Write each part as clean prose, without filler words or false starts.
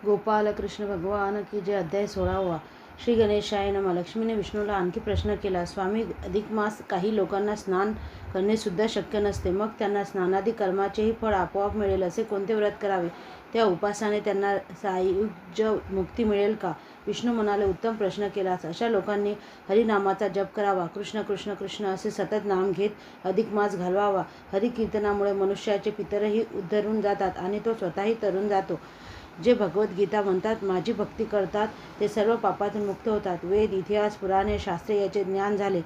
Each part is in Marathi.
गोपाल कृष्ण भगवान की जय. अध्याय 16. श्री गणेशाय नमः. लक्ष्मीने विष्णूला आणखी प्रश्न केला. स्वामी, अधिक मास काही लोकांना स्नान करणे सुद्धा शक्य नसते, मग त्यांना स्नानादी कर्माचेही फळ आपोआप मिळेल असे कोणते व्रत करावे? त्या उपासाने त्यांना सायुज्य मुक्ती मिळेल का? विष्णू म्हणाले, उत्तम प्रश्न केलास. अशा लोकांनी हरिनामाचा जप करावा. कृष्ण कृष्ण कृष्ण असे सतत नाम घेत अधिक मास घालवावा. हरिकीर्तनामुळे मनुष्याचे पितरही उद्धरून जातात आणि तो स्वतःही तरून जातो. जे भगवद्गीता म्हणतात, माझी भक्ती करतात ते सर्व पापातून मुक्त होतात. वेद, इतिहास, पुराणे, शास्त्रे याचे ज्ञान झाले.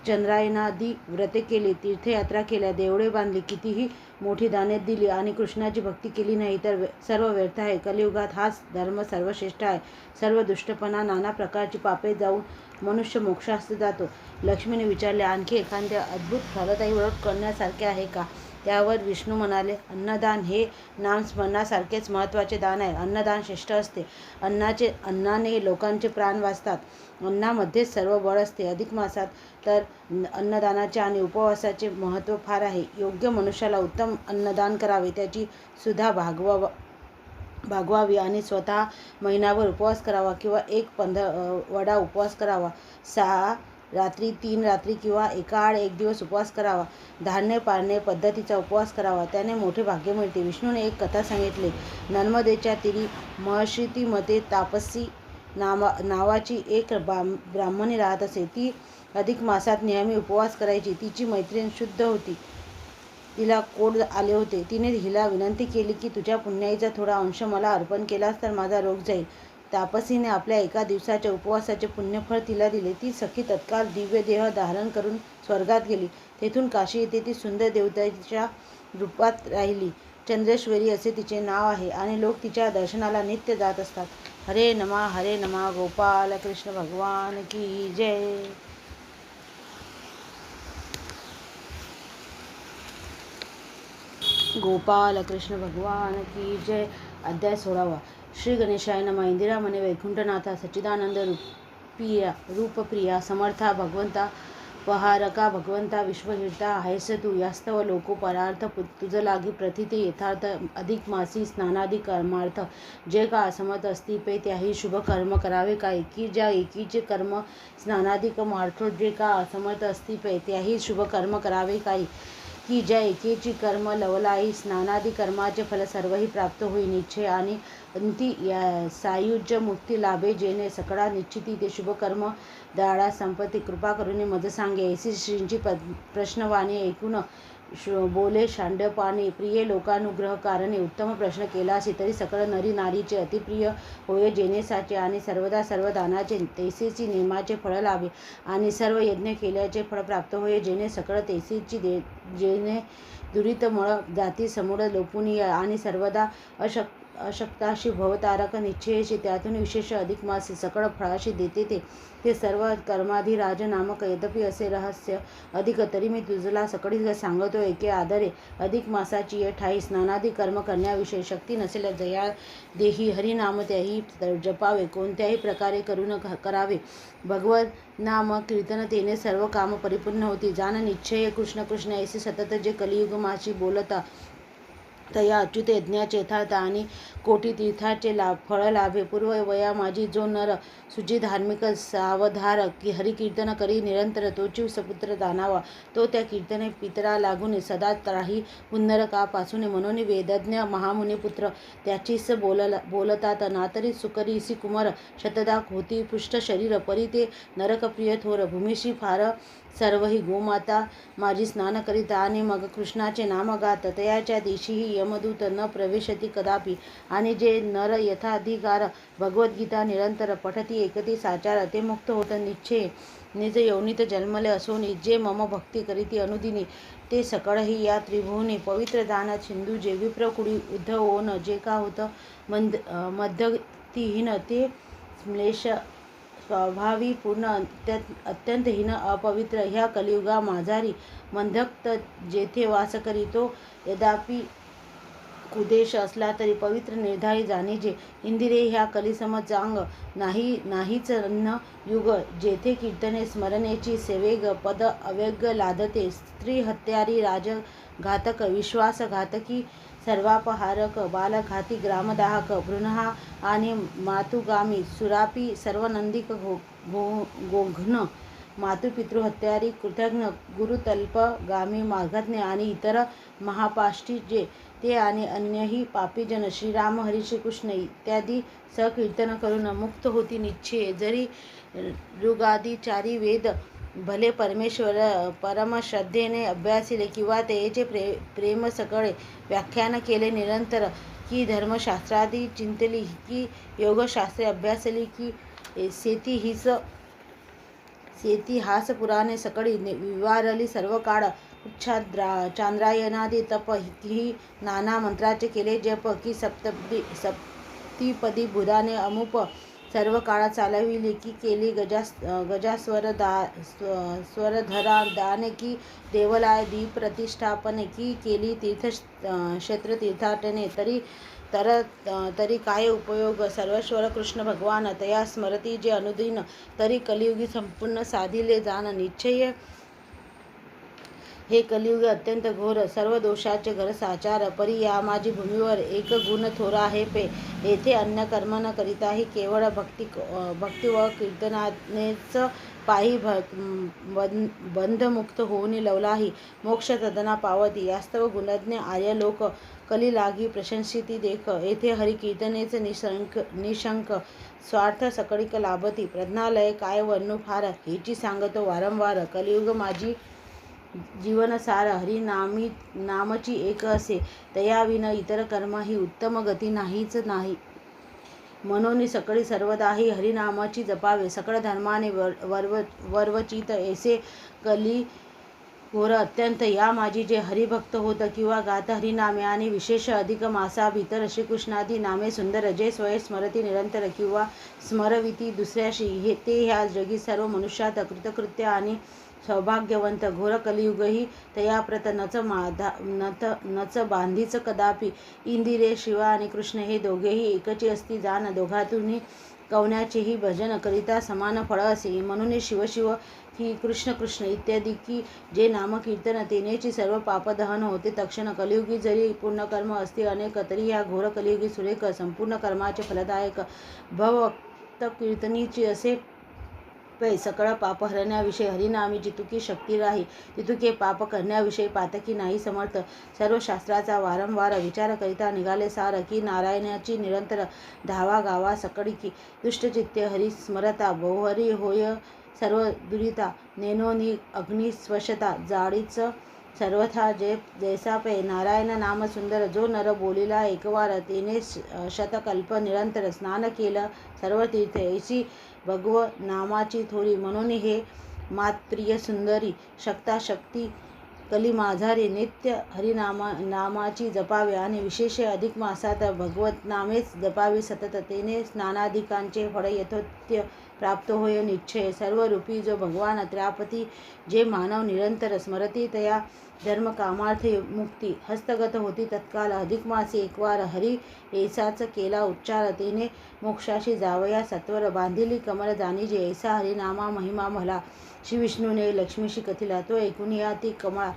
चंद्रायनादी व्रते केली, तीर्थयात्रा केल्या, देवळे बांधली, कितीही मोठी दाने दिली आणि कृष्णाची भक्ती केली नाही तर सर्व व्यर्थ आहे. कलियुगात हाच धर्म सर्वश्रेष्ठ आहे. सर्व दुष्टपणा, नाना प्रकारची पापे जाऊन मनुष्य मोक्षास जातो. लक्ष्मीने विचारले, आणखी एखादे अद्भुत फलदायी व्रत करण्यासारखे आहे का? त्यावर विष्णू म्हणाले, अन्नदान हे नामस्मरणासारखेच महत्त्वाचे दान आहे. अन्नदान श्रेष्ठ असते. अन्नाने लोकांचे प्राण वाचतात. अन्नामध्येच सर्व बळ असते. अधिक मासात तर अन्नदानाचे आणि उपवासाचे महत्त्व फार आहे. योग्य मनुष्याला उत्तम अन्नदान करावे, त्याची सुद्धा भागवावी आणि स्वतः महिनाभर उपवास करावा किंवा एक पंधरवडा उपवास करावा. 6 रात्री 3 रात्री किंवा एकाआड एक दिवस उपवास करावा. धान्य पाळणे पद्धतीचा उपवास करावा, त्याने मोठे भाग्य मिळते. विष्णूने एक कथा सांगितली. नर्मदेच्या तीरी महर्षितीमध्ये तापसी नावाची एक ब्राह्मणी राहत असे. ती अधिक मासात नेहमी उपवास करायची. तिची मैत्रीण शुद्ध होती. तिला कोढ आले होते. तिने हिला विनंती केली की तुझ्या पुण्याईचा थोडा अंश मला अर्पण केलास तर माझा रोग जाईल. तापसीने आपल्या एका दिवसाच्या उपवासाचे पुण्यफळ तिला दिले. ती सखी तत्काळ दिव्य देह धारण करून स्वर्गात गेली. तेथून काशी येथे ती सुंदर देवतेच्या रूपात राहिली. चंद्रेश्वरी असे तिचे नाव आहे आणि लोक तिच्या दर्शनाला नित्य जात असतात. हरे नमा हरे नमा. गोपाल कृष्ण भगवान की जय. गोपाल कृष्ण भगवान की जय. अध्याय 16. श्री गणेशाय नमः. इंदिरा म्हणे, वैकुंठनाथा, सच्चिदानंद रूपप्रिया, समर्था भगवंता, पहारका भगवंता, विश्वहिता आहेस तू. यास्तव लोको परार्थ तुझ लागी प्रथिते यथार्थ. अधिक मासी स्नानादी कर्मार्थ जे का असमर्थ असती त्याही शुभ कर्म करावे काय? की ज्या एकीचे कर्म स्नानादी कर्मार्थ जे का असमर्थ असती त्याही शुभ कर्म करावे काय? की ज्या एकेची कर्म लवलाई स्नानादी कर्माचे फल सर्वही प्राप्त होई. निश्चय आणि अंती सायुज्य मुक्ती लाभे. जेणे सकळा निश्चिती ते शुभ कर्म दाडा संपत्ती. कृपा करुणी मज सांगे. ऐसी श्रींची प्रश्नवाणी ऐकून बोले शांडपाणी. प्रिय लोकानुग्रह कारणे उत्तम प्रश्न केलासी तरी सकळ नरी नारीचे अतिप्रिय होय. जेणे साचे आणि सर्वदा सर्व दानाचे तैसेची नेमाचे फळ लाभे आणि सर्व यज्ञ केल्याचे फळ प्राप्त होय. जेणे सकळ तैसेची जेणे दुरित मळ जाती समूळ लोपुनी आणि सर्वदा अशक्ताशी भवतारक निश्चयेशी त्यातून विशेष अधिक मासी सकळ फळाशी देते ते सर्व कर्माधिराज नामक. यद्यपि असे रहस्य अधिक तरी मी तुझला सकळी सांगतो ऐके आदरे. अधिक मासाची ये ठाई स्नानादी कर्म करण्याविषयी शक्ती नसेल जया देही हरिनाम त्याही जपावे. कोणत्याही प्रकारे करून करावे. भगवत नाम कीर्तनतेने सर्व काम परिपूर्ण होती. जाण निश्चय कृष्ण कृष्ण ऐसे सतत जे कलियुग माशी बोलता तया अच्युत यज्ञाचे यथार्थ आणि कोटी तीर्थाचे फळ लाभे. पूर्व वया माझी जो नर सुजी धार्मिक सावधार हरिकीर्तन करी निरंतर तोची सपुत्र दानावा. तो त्या कीर्तने पितरा लागून सदा त्राही पुनरकापासून. म्हणून वेदज्ञ महामुनी पुत्र त्याचीच बोलतात. नातरी सुकरीसी कुमार शतदा होती पुष्ट शरीर. परी ते नरकप्रिय थोर. भूमीशी फार सर्वही गोमाता माझी स्नान करीत आणि मग कृष्णाचे नाम गात. तयाच्या दिवशीही यमदूत न प्रवेशती कदापि. आणि जे नर यथाधिकार भगवद्गीता निरंतर पठती ऐकती साचार ते मुक्त होत. निश्चय निज यवनीत जन्मले असून जे मम भक्ती करीती अनुदिनी ते सकळही या त्रिभुवनी पवित्र दान सिंधू. जे विप्रकुडी उद्धवोन जे का होत मध्यतिहीन ते श्लेष स्वभावी पूर्ण अत्यंतहीन अपवित्र. ह्या कलियुगा माझारी मंदक्त जेथे वास करी तो यद्यापि कुदेश असला तरी पवित्र निर्धारी जाणीजे. इंदिरे ह्या कलिसम चांग नाहीच अन्न युग. जेथे कीर्तने स्मरणेची सेवेग पद अवेग लादते. स्त्री हत्यारी राजघातक विश्वासघातकी सर्वापहारक, बालघाती, ग्रामदाहक, बृन्हा आणि मातुगामी, सुरापी, सर्वनंदिक, गोघ्न, मातृपितृहत्यारी, कृतघ्न, गुरुतल्पगामी, मार्गज्ञ आणि इतर महापाष्टी जे ते आणि अन्यही पापीजन श्रीराम हरी श्रीकृष्ण इत्यादी सकीर्तन करून मुक्त होती निश्चय. जरी ऋगादी चारी वेद भले परमश्रद्धेने अभ्यासिले किंवा त्याचे प्रेमसकळे व्याख्यान केले निरंतर, की धर्मशास्त्रादी चिंतली, की योगशास्त्रे अभ्यासली, की सेतिहास पुराणे सकळी विवारली सर्व काळ, चांद्रायणादी तप, की नाना मंत्राचे केले जप, की सप्तिपदी बुधाने अमुप सर्व काळात चालविली, की केली स्वरधरा दाने, की देवलाय दीप प्रतिष्ठापने, की केली तीर्थक्षेत्र तीर्थाटने, तरी काय उपयोग. सर्वेश्वर कृष्ण भगवान तया स्मरती जे अनुदिन, तरी कलियुगी संपूर्ण साधिले जाण निश्चय. हे कलियुग अत्यंत घोर, सर्व दोषाचे घर साचार, परी या माझी भूमीवर एक गुण थोरा आहे पे. येथे अन्य कर्म न करिताही केवळ भक्ती व कीर्तनानेच पायी बंधमुक्त होऊन लवलाही मोक्ष तदना पावती. यास्तव गुणज्ञ आर्य लोक कली लागी प्रशंसिती देख. येथे हरी कीर्तनेच निशंक स्वार्थ सकळिक लाभती. प्रज्ञालय काय वर्णू फार, हेची सांगतो वारंवार. कलियुग माझी जीवनसार, हरी नामची एक असे, तयाविन इतर कर्म ही उत्तम गती नाहीच नाही. म्हणून सकळी सर्वदाही हरिनामाची जपावे, सकळ धर्माने वर्वचित. ऐसे कली घोर अत्यंत या माझी जे हरिभक्त होत किंवा गात हरिनामे आणि विशेष अधिक मासा भीतर श्रीकृष्णादी नामे सुंदर, जे स्वय स्मरती निरंतर किंवा स्मरविती दुसऱ्याशी, ते ह्या जगी सर्व मनुष्यात कृतकृत्य आणि सौभाग्यवंत. घोर कलियुगही तयाप्रत नच बांधीच कदापि. इंदिरे शिव आणि कृष्ण हे दोघेही एकची असती जाण, दोघातूनही कवण्याचेही भजन करिता समान फळ असे. म्हणून शिव शिव की कृष्ण कृष्ण इत्यादी, की जे नामकीर्तन तेनेची सर्व पापदहन होते तक्षण. कलियुगी जरी पुण्यकर्म असते अनेक, तरी ह्या घोर कलियुगी सुरेख संपूर्ण कर्माचे फलदायक भक्त कीर्तनीची असे पै. सकळ पाप हरण्याविषयी हरिनामी जितुकी शक्ती राही, तितुके पाप करण्याविषयी पातकी नाही समर्थ. सर्व शास्त्राचा वारंवार विचार करिता निघाले सार, की नारायणाची निरंतर धावा गावा सकळी, की दुष्टचित्ते हरी स्मरता बहुहरी होय सर्व दुरिता. नेनोनी अग्निस्वशता जाळीच सर्वथा जैसा पै. नारायण नाम सुंदर, जो नर बोलिला एकवार, तेने शतकल्प निरंतर स्नान केलं सर्व तीर्थ. ऐशी भगव नामाची थोरी, म्हणून हे मातप्रिय सुंदरी शक्ता शक्ती कली माझारी. नित्य हरिनामाची जपावे आणि विशेष अधिक मासात भगवत नामेच जपावी सतत. तेने स्नानाधिकांचे फळ यथोचित प्राप्त होय निश्चय. सर्व रूपी जो भगवान त्रयापती, जे मानव निरंतर स्मरती, तया धर्म कामार्थ मुक्ती हस्तगत होती तत्काल. अधिक मासी एकवार हरी ऐसाच केला उच्चार, तेने मोक्षाशी जावया सत्वर. बांधिली कमल जाणीजे, ऐसा हरिनामा महिमा भला. श्री विष्णूने लक्ष्मीशी कथिला, तो ऐकून या ती कमळा.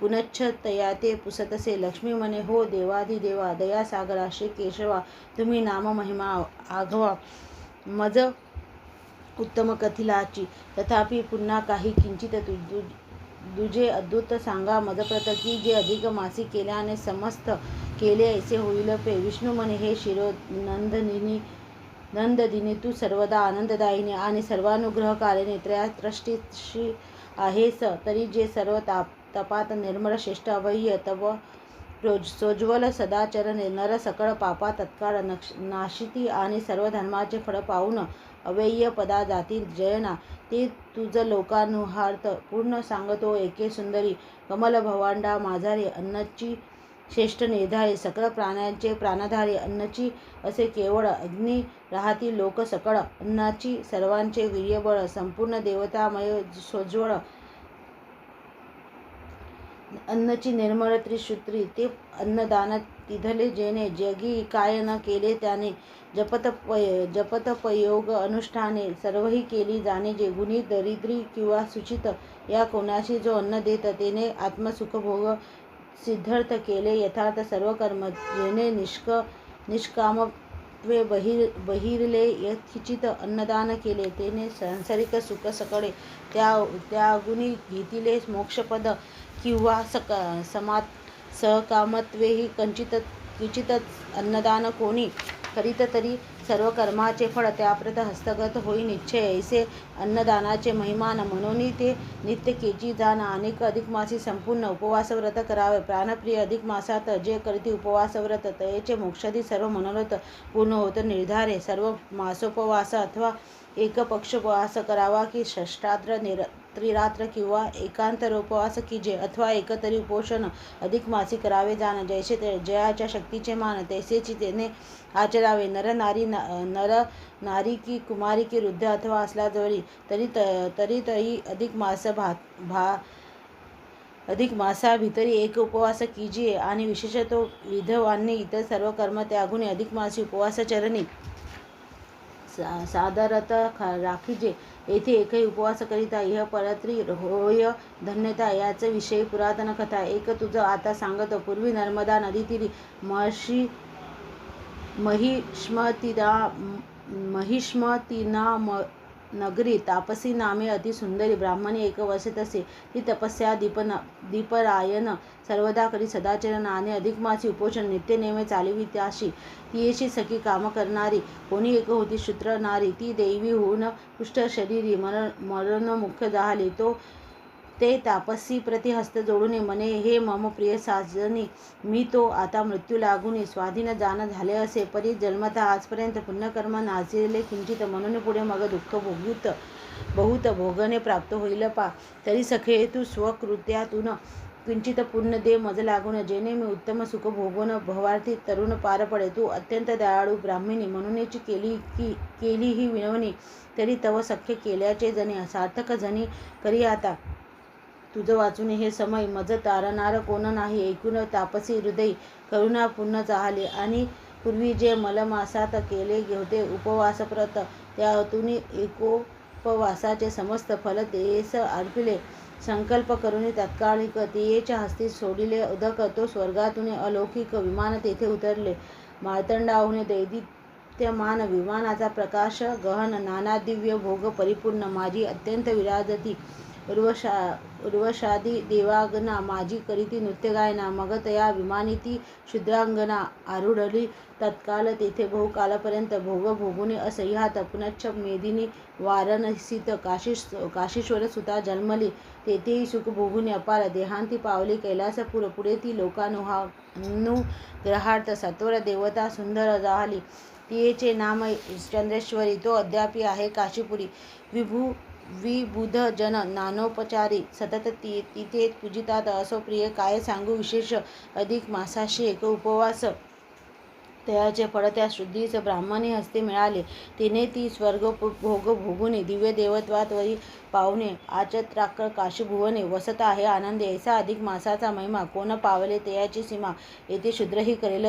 पुनच्छ तया ते पुसतसे. लक्ष्मी म्हणे, हो देवाधिदेवा दयासागरा श्री केशवा, तुम्ही नाम महिमा आघवा मज उत्तम कथिलाची. तथापि पुन्हा काही किंचित दुजे अद्भुत सांगा मजप्रत, की जे अधिक मासी केल्याने समस्त केले ऐसे होईल पे. विष्णू म्हणे, हे नंददिनी तू सर्वदा आनंददायिनी आणि सर्वानुग्रहकारिणी त्रयस्रष्टीशी आहेस. तरी जे सर्व तपात निर्मळ श्रेष्ठ अवह्य तव सोज्वल सदाचरण, नर सकळ पापा तत्काळ नाशिती आणि सर्व धर्माचे फळ पाहून अव्यय पदा जाती जयना. ते तुझ लोकानुहार्थ पूर्ण सांगतो एके सुंदरी. कमल भवांडा माझारी, अन्नची श्रेष्ठ निर्धारी, सकळ प्राण्यांचे प्राणधारी. अन्नची असे केवळ अग्नी राहती लोक सकळ, अन्नाची सर्वांचे वीर्यबळ. संपूर्ण देवतामय सोज्वळ अन्नची निर्मळ त्रिसूत्री. ते अन्नदान तिधले जेणे, जगी काय न केले त्याने. जपतपयोग अनुष्ठाने सर्वही केली जाणे जे. गुणी दरिद्री किंवा सुचित या कोणाशी जो अन्न देत, तेने आत्मसुख भोग सिद्धार्थ केले यथार्थ सर्व कर्म, जेणे निष्कामत्वे बहिरले यथचित अन्नदान केले, तेने सांसारिक सुख सकळे त्यागुनी घेतिले मोक्षपद, किंवा सकामत्वेही क्वचितच अन्नदान कोणी करीत तरी सर्व कर्माचे फळ त्याप्रत हस्तगत होई निश्चय. ऐसे अन्नदानाचे महिमान म्हणून ते नित्य केची जाण. अनेक अधिक मासी संपूर्ण उपवास व्रत करावे. प्राणप्रिय अधिक मासात जे करीती उपवास व्रत, तयेचे मोक्षादी सर्व मनोरथ पूर्ण होत. निर्धारे सर्व मासोपवास अथवा एक पक्षोपवास करावा, की षष्ठात्र त्रिरात्र किंवा एकांतरोपवास कीजे, अथवा एकतरी उपोषण अधिक मासी करावे जाण. जैसे जयाच्या शक्तीचे मान तैसेची तेने आचरावे. नर नारी की कुमारी की वृद्ध अथवा असला जरी तरी अधिक मासा भितरी एक उपवास कीजिये. आणि विशेषतो विधवांनी इतर सर्व कर्म त्यागून अधिक मासी उपवासचरणी सादरता राखीजे. येथे एकही उपवास करिता इह परत्री होय धन्यता. याच विषयी पुरातन कथा एक तुझ आता सांगतो. पूर्वी नर्मदा नदीतीरी महिष्मतीना नगरी तापसी नामे अति सुंदरी ब्राह्मणी एक वसे तसे. ती तपस्या दीपरायण सर्वदा करी सदाचरण आणि अधिक मासी उपोषण नित्य नेमे चालवी. त्याशी तियेशी सखी काम करणारी कोणी एक होती शूद्र नारी. ती दैवी होऊन कुष्ठ शरीरी मरणमुख जाहली. ते तापसी प्रति हस्त जोडून म्हणे, हे मम प्रिय साजनी, मी तो आता मृत्यू लागून स्वाधीन जाण झाले असे. परी जन्मतः आजपर्यंत पुण्यकर्म नाचले किंचित, म्हणून पुढे मग दुःख बहुत भोगणे प्राप्त होईल पा. तरी सखे तू स्वकृत्यातून किंचित पुण्य दे मज लागून, जेणे मी उत्तम सुख भोगून भवार्थी तरुण पार पडे. तू अत्यंत दयाळू ब्राह्मणी म्हणूनच केली ही विनवणी, तरी तव सख्य केल्याचे जणी सार्थक जणी करी आता. तुझ वाचून हे समय मज तारणार कोण नाही. ऐकून तापसी हृदयी करुणा पुन्हा चाहली. आणि पूर्वी जे मलमासात केले होते उपवासव्रत, त्यातून एकोपवासाचे समस्त फल तेस अर्पिले. संकल्प करून तात्कालिक तियेच्या हस्ती सोडिले उदक. तो स्वर्गातून अलौकिक विमान तेथे उतरले. मार्तंडाहून दैदिप्यमान विमानाचा प्रकाश गहन, नाना दिव्य भोग परिपूर्ण माझी अत्यंत विराजती. उर्वशादी देवांगना माझी करीती नृत्यगायना. मग तया विमानी ती शूद्रांगना आरूढली. तत्काल तेथे बहुकालपर्यंत भोग भोगून असह्यात पुनश्च मेदिनी वाराणसीत काशीश्वर सुता जन्मली. तेथेही सुख भोगून अपार देहांती पावली कैलासपूर. पुढे ती लोकानुग्रहार्थ सत्वर देवता सुंदर जाहली. तियेचे नाम चंद्रेश्वरी. तो अद्यापि आहे काशीपुरी. विबुध जन नानोपचारी सतत तिथे पूजितात. असो प्रिय काय सांगू विशेष. अधिक मासाशी एक उपवास तयाचे फळ त्या शुद्धीस ब्राह्मणी हस्ते मिळाले. तिने ती स्वर्गभोग भोगून दिव्य देवत्वात वरी पावणे आचत्राक्र काशीभुवने वसत आहे आनंदी. ऐसा अधिक मासाचा महिमा कोण पावले तयाची सीमा. येथे शूद्रही करेल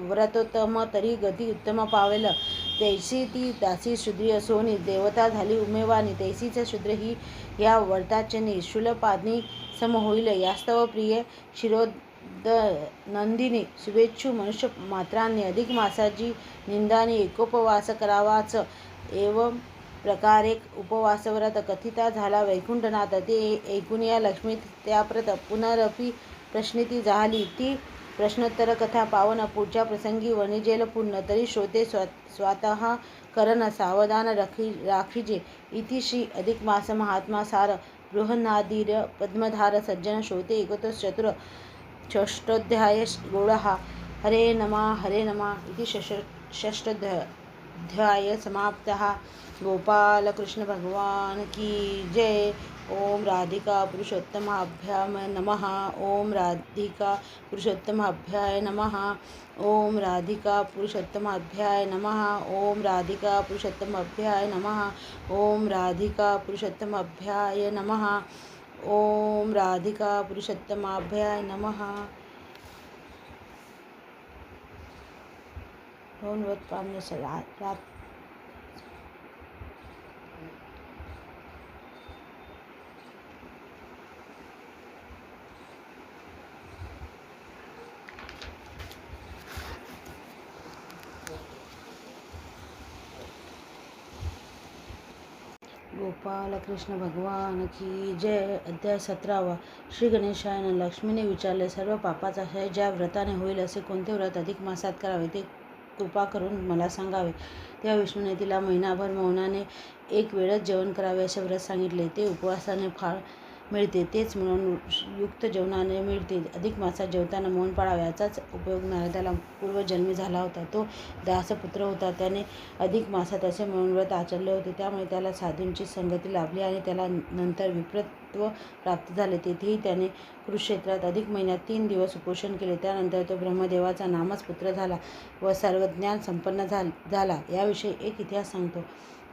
व्रतोत्तम, तरी गती उत्तम पावेल. तैसी ती दासी शूद्री असोनी देवता झाली उमेवानी. तैसीच शूद्र ही या व्रताचनी शूलपादनी सम होईल. यास्तव प्रिय क्षीरोदनंदिनी शुभेच्छू मनुष्य मात्रांनी अधिक मासाची निंदानी एकोपवास करावाच. एवं प्रकारे उपवासव्रत कथिता झाला वैकुंठनाथ. ते ऐकून या लक्ष्मी त्याप्रत पुनरपि प्रश्निती जाहली. ती प्रश्नोत्तर कथा पावन पुढच्या प्रसंगी वणिजेल पुण्य. तरी श्रोते स्वतः करण सावधान राखीजे. इति श्री अधिक मास महात्मा सार बृहन्नादीर पद्मधार सज्जन श्रोते एकोत्तर षष्ठोऽध्याय गौडः. हरे नमः इति षष्ठोऽध्याय समाप्तः. गोपाल कृष्ण भगवान की जय. ओम राधिका पुरुषोत्तमाभ्यां नमः. ओम राधिका पुरुषोत्तमाभ्याय नमः. ओम राधिका पुरुषोत्तमाभ्याय नमः. ओम राधिका पुरुषोत्तमाभ्याय नमः. ओम राधिका पुरुषोत्तमाभ्याय नमः. ओम राधिका पुरुषोत्तमाभ्याय नमः. गोपाल कृष्ण भगवान की जय. अध्याय 17. श्री गणेशायन. लक्ष्मीने विचारले, सर्व पापाचा क्षय ज्या व्रताने होईल असे कोणते व्रत अधिक मासात करावे ते कृपा करून मला सांगावे. तेव्हा विष्णूने तिला महिनाभर मौनाने एक वेळच जेवण करावे असे व्रत सांगितले. ते उपवासाने फळ मिळते, तेच मौन युक्त जेवणाने मिळते. अधिक मासात जेवताना मौन पाळावे. याचाच उपयोग नारदाला पूर्वजन्मी झाला होता. तो दासपुत्र होता. त्याने अधिक मासात असे मौन व्रत आचरले होते. त्यामुळे त्याला साधूंची संगती लाभली आणि त्याला नंतर विप्रत्व प्राप्त झाले. तेथेही त्याने कुरुक्षेत्रात अधिक महिन्यात 3 दिवस उपोषण केले. त्यानंतर तो ब्रह्मदेवाचा नामच पुत्र झाला व सर्वज्ञान संपन्न झाला. याविषयी एक इतिहास सांगतो.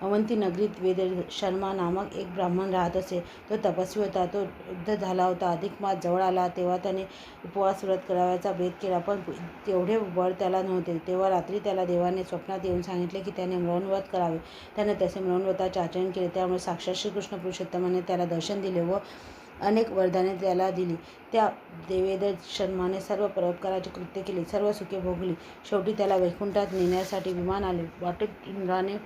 अवंती नगरीत वेदशर्मा नामक एक ब्राह्मण राहत असे. तो तपस्वी होता. तो वृद्ध झाला होता. अधिक मास जवळ आला तेव्हा त्याने उपवास व्रत करावयाचा बेत केला, पण तेवढे बळ त्याला नव्हते. तेव्हा रात्री त्याला देवाने स्वप्नात येऊन सांगितले की त्याने मौनव्रत करावे. त्याने तसे मौनव्रताचे आचरण केले. त्यामुळे साक्षात श्रीकृष्ण पुरुषोत्तमाने त्याला दर्शन दिले व अनेक वरदाने त्याला दिली. त्या वेदशर्माने सर्व परोपकाराची कृत्ये केली, सर्व सुखे भोगली. शेवटी त्याला वैकुंठात नेण्यासाठी विमान आले. वाटेत इंद्राने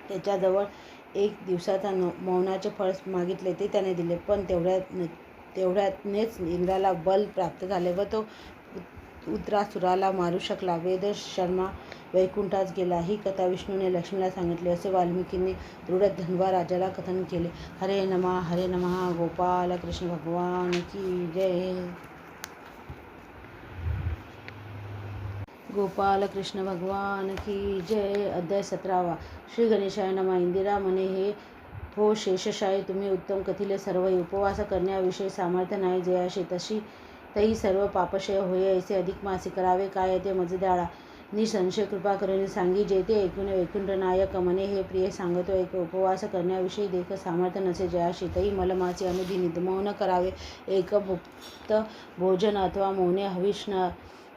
त्याच्याजवळ 1 दिवसाचा मौनाचे फळ मागितले. ते त्याने दिले, पण तेवढ्यानेच इंद्राला बल प्राप्त झाले व तो उत्रासुराला मारू शकला. वेदशर्मा वैकुंठात गेला. ही कथा विष्णूने लक्ष्मीला सांगितली असे वाल्मिकींनी दृढधन्वा राजाला कथन केले. हरे नमः. हरे नमः. गोपाल कृष्ण भगवान की जय. गोपाल कृष्ण भगवान की जय. अध्याय 17. श्री गणेशाय नमः. इंदिरा म्हणे, हे हो शेषशायी, तुम्ही उत्तम कथिले सर्वही. उपवास करण्याविषयी सामर्थ्य नाही जयाशी, तही सर्व पापक्षय होय ऐसे अधिक मासी करावे काय ते मज द्याळा. निसंशय कृपा करून सांगी जे ते ऐकून वैकुंठ नायक म्हणे, हे प्रिय सांगतो ऐक. उपवास करण्याविषयी देख सामर्थ्य नसे जयाशी, तही मलमासी अनुदिनी मौन करावे. एक भुक्त भोजन अथवा मौने हविष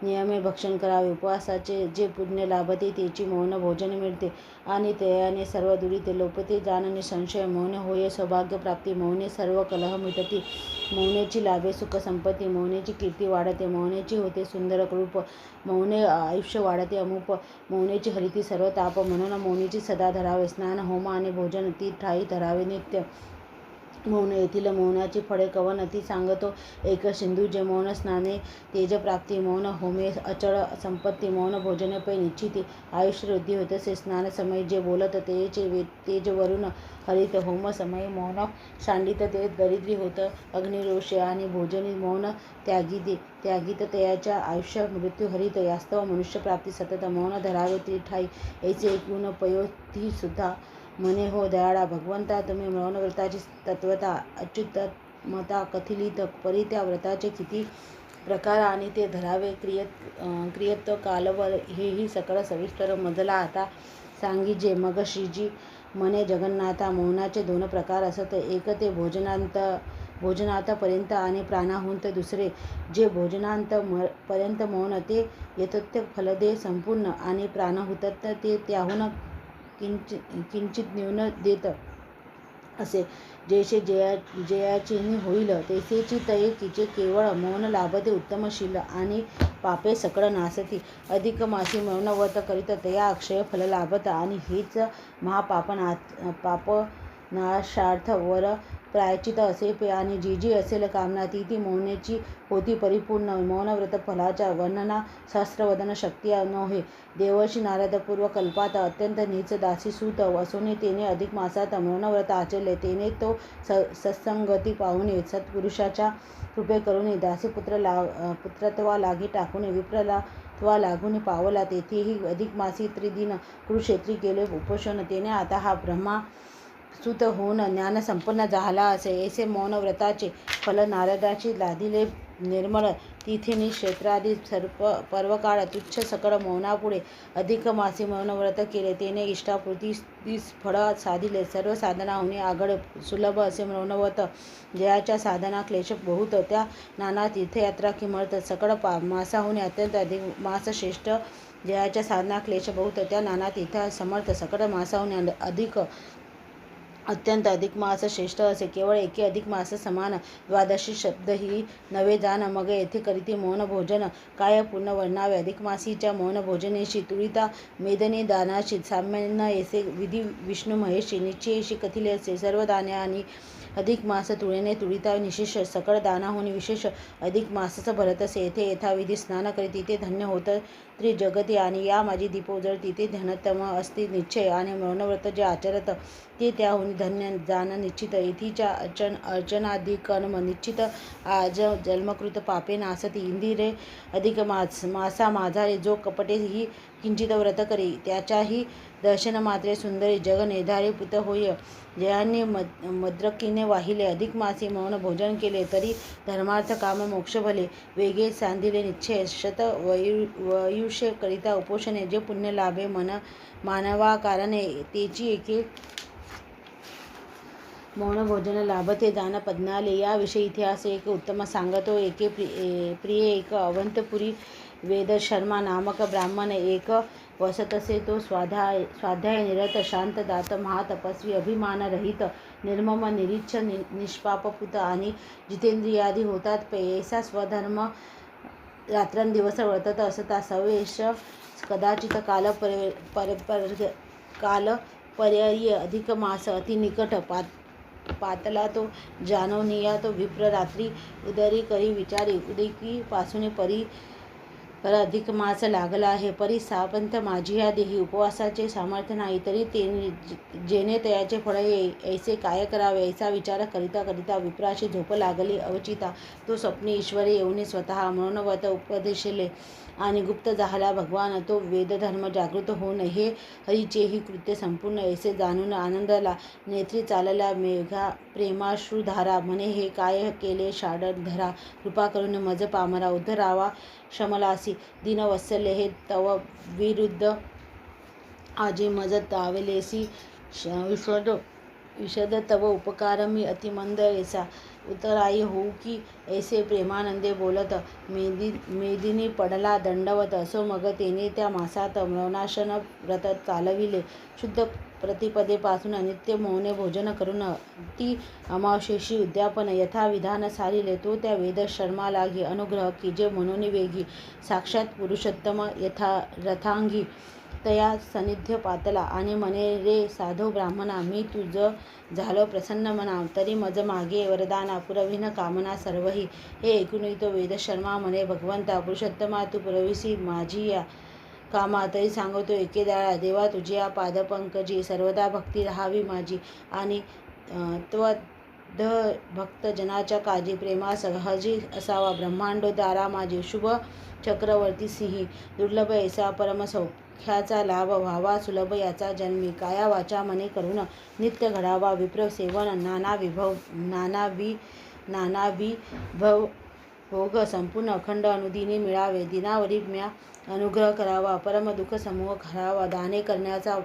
नियमे भक्षण करावे. उपवासाचे जे पुण्य लाभते तेची मौन भोजन मिळते आणि तयाने सर्व दुरिते लोपते. जाण निसंशय मौन होय सौभाग्य प्राप्ती. मौने सर्व कलह मिटती. मौनेची लाभे सुख संपत्ती. मौनेची कीर्ती वाढते. मौनेची होते सुंदर रूप. मौने आयुष्य वाढते अमुप. मौनेची हरिती सर्व ताप. म्हणून मौनीची सदा धरावे स्नान होम आणि भोजन ती ठाई धरावे नित्य. मौन येथील मौनाची फळे कवन ती सांगतो एक सिंधू. जे मौन स्नाने तेज प्राप्ती. मौन होमे अचळ संपत्ती. मौन भोजने पै निश्चिती. आयुष्य वृद्धी होतसे स्नान समय. जे बोलत तेज वरून हरित. होम समय मौन सांडित ते दरिद्री होत अग्निरोषे. आणि भोजनी मौन त्यागीत तयाच्या आयुष्य मृत्यू हरित. यास्तव मनुष्य प्राप्ती सतत. मौन धरावे ती ठाई ऐसे ऐकून पयो ती सुद्धा. म्हणे, हो दयाळा भगवंता, तुम्ही मौनव्रताची तत्वता अत्युत्तमता कथिलीत, परी त्या व्रताचे किती प्रकार आणि ते धरावे क्रियत्व काल व हेही सकळ सविस्तर मजला आता सांगिजे. मग श्रीजी म्हणे, जगन्नाथा, मौनाचे 2 प्रकार असत. एक ते भोजनात पर्यंत आणि प्राणाहुंत. दुसरे जे भोजनांत पर्यंत मौन ते यथोक्त फलदे संपूर्ण आणि प्राणहुत ते त्याहून किंचित न्यून देत असे. जैसे जयाचेनी होईल तैसेची तये केवळ मौन लाभते उत्तमशील आणि पापे सकळ नासती. अधिक मासी मौनव्रत करीत तया अक्षय फल लाभत आणि हेच महापापनाशार्थ वर प्रायश्चित असे. आणि जी जी असेल कामना ती मौनेची होती परिपूर्ण. मौनव्रत फलाच्या वर्णना सहस्रवदन शक्य नोहे. देवर्षी नारद पूर्व कल्पात अत्यंत नीच दासी सूत असोनी तेने अधिक मासात मौनव्रत आचरले. तेने तो सत्संगती पाहुणे सत्पुरुषाच्या कृपे करून दासीपुत्रत्वा लागी टाकून विप्रत्वा लागून पावला. तेथेही अधिक मासी त्रिदिन कुरुक्षेत्री केले उपोषण. तेने आता हा ब्रह्मासूत होऊन ज्ञान संपन्न झाला असे. ऐसे मौनव्रताचे फल नारदाची लादिले निर्मळ. तिथेनी क्षेत्रादी पर्वकाळ तुच्छ सकळ मौनापुढे. अधिक मासी मौनव्रत केले तेने इष्टापूर्तीस फळ साधिले. सर्व साधनाहुनी आगळ सुलभ असे मौनव्रत. जयाच्या साधना क्लेश बहुत. त्या नाना तीर्थयात्रा किमर्थ. सकळ मासाहुनी अत्यंत अधिक मास श्रेष्ठ. जयाच्या साधना क्लेश बहुत. त्या नाना तीर्थ समर्थ. सकळ मासाहुनी अधिक अत्यंत अधिक मास श्रेष्ठ असे. केवळ एके अधिक मास समान द्वादशी शब्द ही नवे जाण. मग येथे करीती मौन भोजन काय पूर्ण वर्णावे. अधिक मासीच्या मौन भोजनेशी तुळीता मेदने दानाशी साम्य न ऐसे विधी विष्णू महेशी निश्चयेशी कथिले असे. सर्व दाने आणि अधिक मास तुळेने तुळीता निशेष सकळ दानाहुनी विशेष अधिक मासच भरत असे. येथे यथाविधी स्नान करीती ते धन्य होत त्रिजगती आणि या माझी दीप उजळती ते धन्यतम असती निश्चय. आणि मौनव्रत जे आचरत ते त्याहुनी धन्य जाण निश्चित. येथीच्या अर्चनादिकर्म निश्चित आज जन्मकृत पापे नासती. इंदिरे अधिक मासा माझारे जो कपटे ही किंचित व्रत करी त्याच्याही दर्शन मात्रे सुंदरी जग निर्धारी पुत होय. जयांनी मद्रकीने वाहिले अधिक मासी मौन भोजन केले तरी धर्मार्थ काम मोक्ष भले. वेगे सांधिले निश्चय शत वयुष्य करिता उपोषणे जे पुण्य लाभे मानवा कारणे तेची एके मौन भोजन लाभते जाण पद्माले. याविषयी इतिहास एक उत्तम सांगतो. एके प्रिय एक अवंतपुरी वेदशर्मा नामक ब्राह्मण एक वसतसे. तो स्वाध्याय निरत शांत दात महातपस्वी अभिमान रहित निर्मम निरीच्छ निष्पापपुत आणि जितेंद्रियादी होतात. पैसा स्वधर्म रात्रंदिवस वर्तत असता सवेश कदाचित कालपर्यय अधिक मास अति निकट पातला तो जानोनिया. तो विप्र रात्री उदरी करी विचारी उदिकी पासून पर अधिक मास लागला आहे. परी सापंत माझी या देही उपवासाचे सामर्थ्य नाही तरी जेणे तयाचे फळ येई ऐसे काय करावे. ऐसा विचार करिता करिता विप्राशी झोप लागली अवचिता. तो स्वप्नी ईश्वरे येऊनी स्वतः मौनव्रत उपदेशिले आणि गुप्त झाला भगवान. तो वेदधर्म जागृत होऊन हे हरीचेही कृत्य संपूर्ण ऐसे जाणून आनंदला. नेत्री चालला मेघा प्रेमाश्रुधारा म्हणे हे काय केले षाडधरा. कृपा करून मज पामरा उद्धरावा शमलासी. दीनवत्सल्य हे तव विरुद्ध आजी मज तावलेसी. विशद तव उपकार मी अतिमंद ऐसा. उतराई होऊ की ऐसे प्रेमानंदे बोलत. मेदिनी पडला दंडवत. असो मग तेने त्या मासात मौनाशन व्रत चालविले. शुद्ध प्रतिपदेपासून नित्य मौने भोजन करून ती अमावशेशी उद्यापन यथाविधान सारिले. तो त्या वेदशर्मा लागी अनुग्रह कीजे म्हणून वेगी. साक्षात पुरुषोत्तम रथांगी तया सन्निध्य पातला. आणि म्हणे रे साधो ब्राह्मणा मी तुझ झालो प्रसन्न मना. तरी मज मागे वरदाना पुरविन कामना सर्वही. हे ऐकून तो वेदशर्मा म्हणे भगवंता पुरुषोत्तमा तू पुरविसी माझी या कामा. तरी सांगतो एकेदाळा देवा तुझ्या पादपंकजी सर्वदा भक्ती राहावी माझी. आणि भक्त जनाच्या काजी प्रेमा सहजी असावा. ब्रह्मांडोद्धारा माझी शुभ चक्रवर्ती सिंही. दुर्लभ ऐसा परम सौख्याचा लाभ व्हावा सुलभ याचा जन्मी. काया वाचा मने करून नित्य घडावा विप्र सेवन. नानाविभव भोग संपूर्ण अखंड अनुदिनी मिळावे. दिनावरी म्या अनुग्रह करावा. परम दुःख समूह करावा. दाने करण्याचा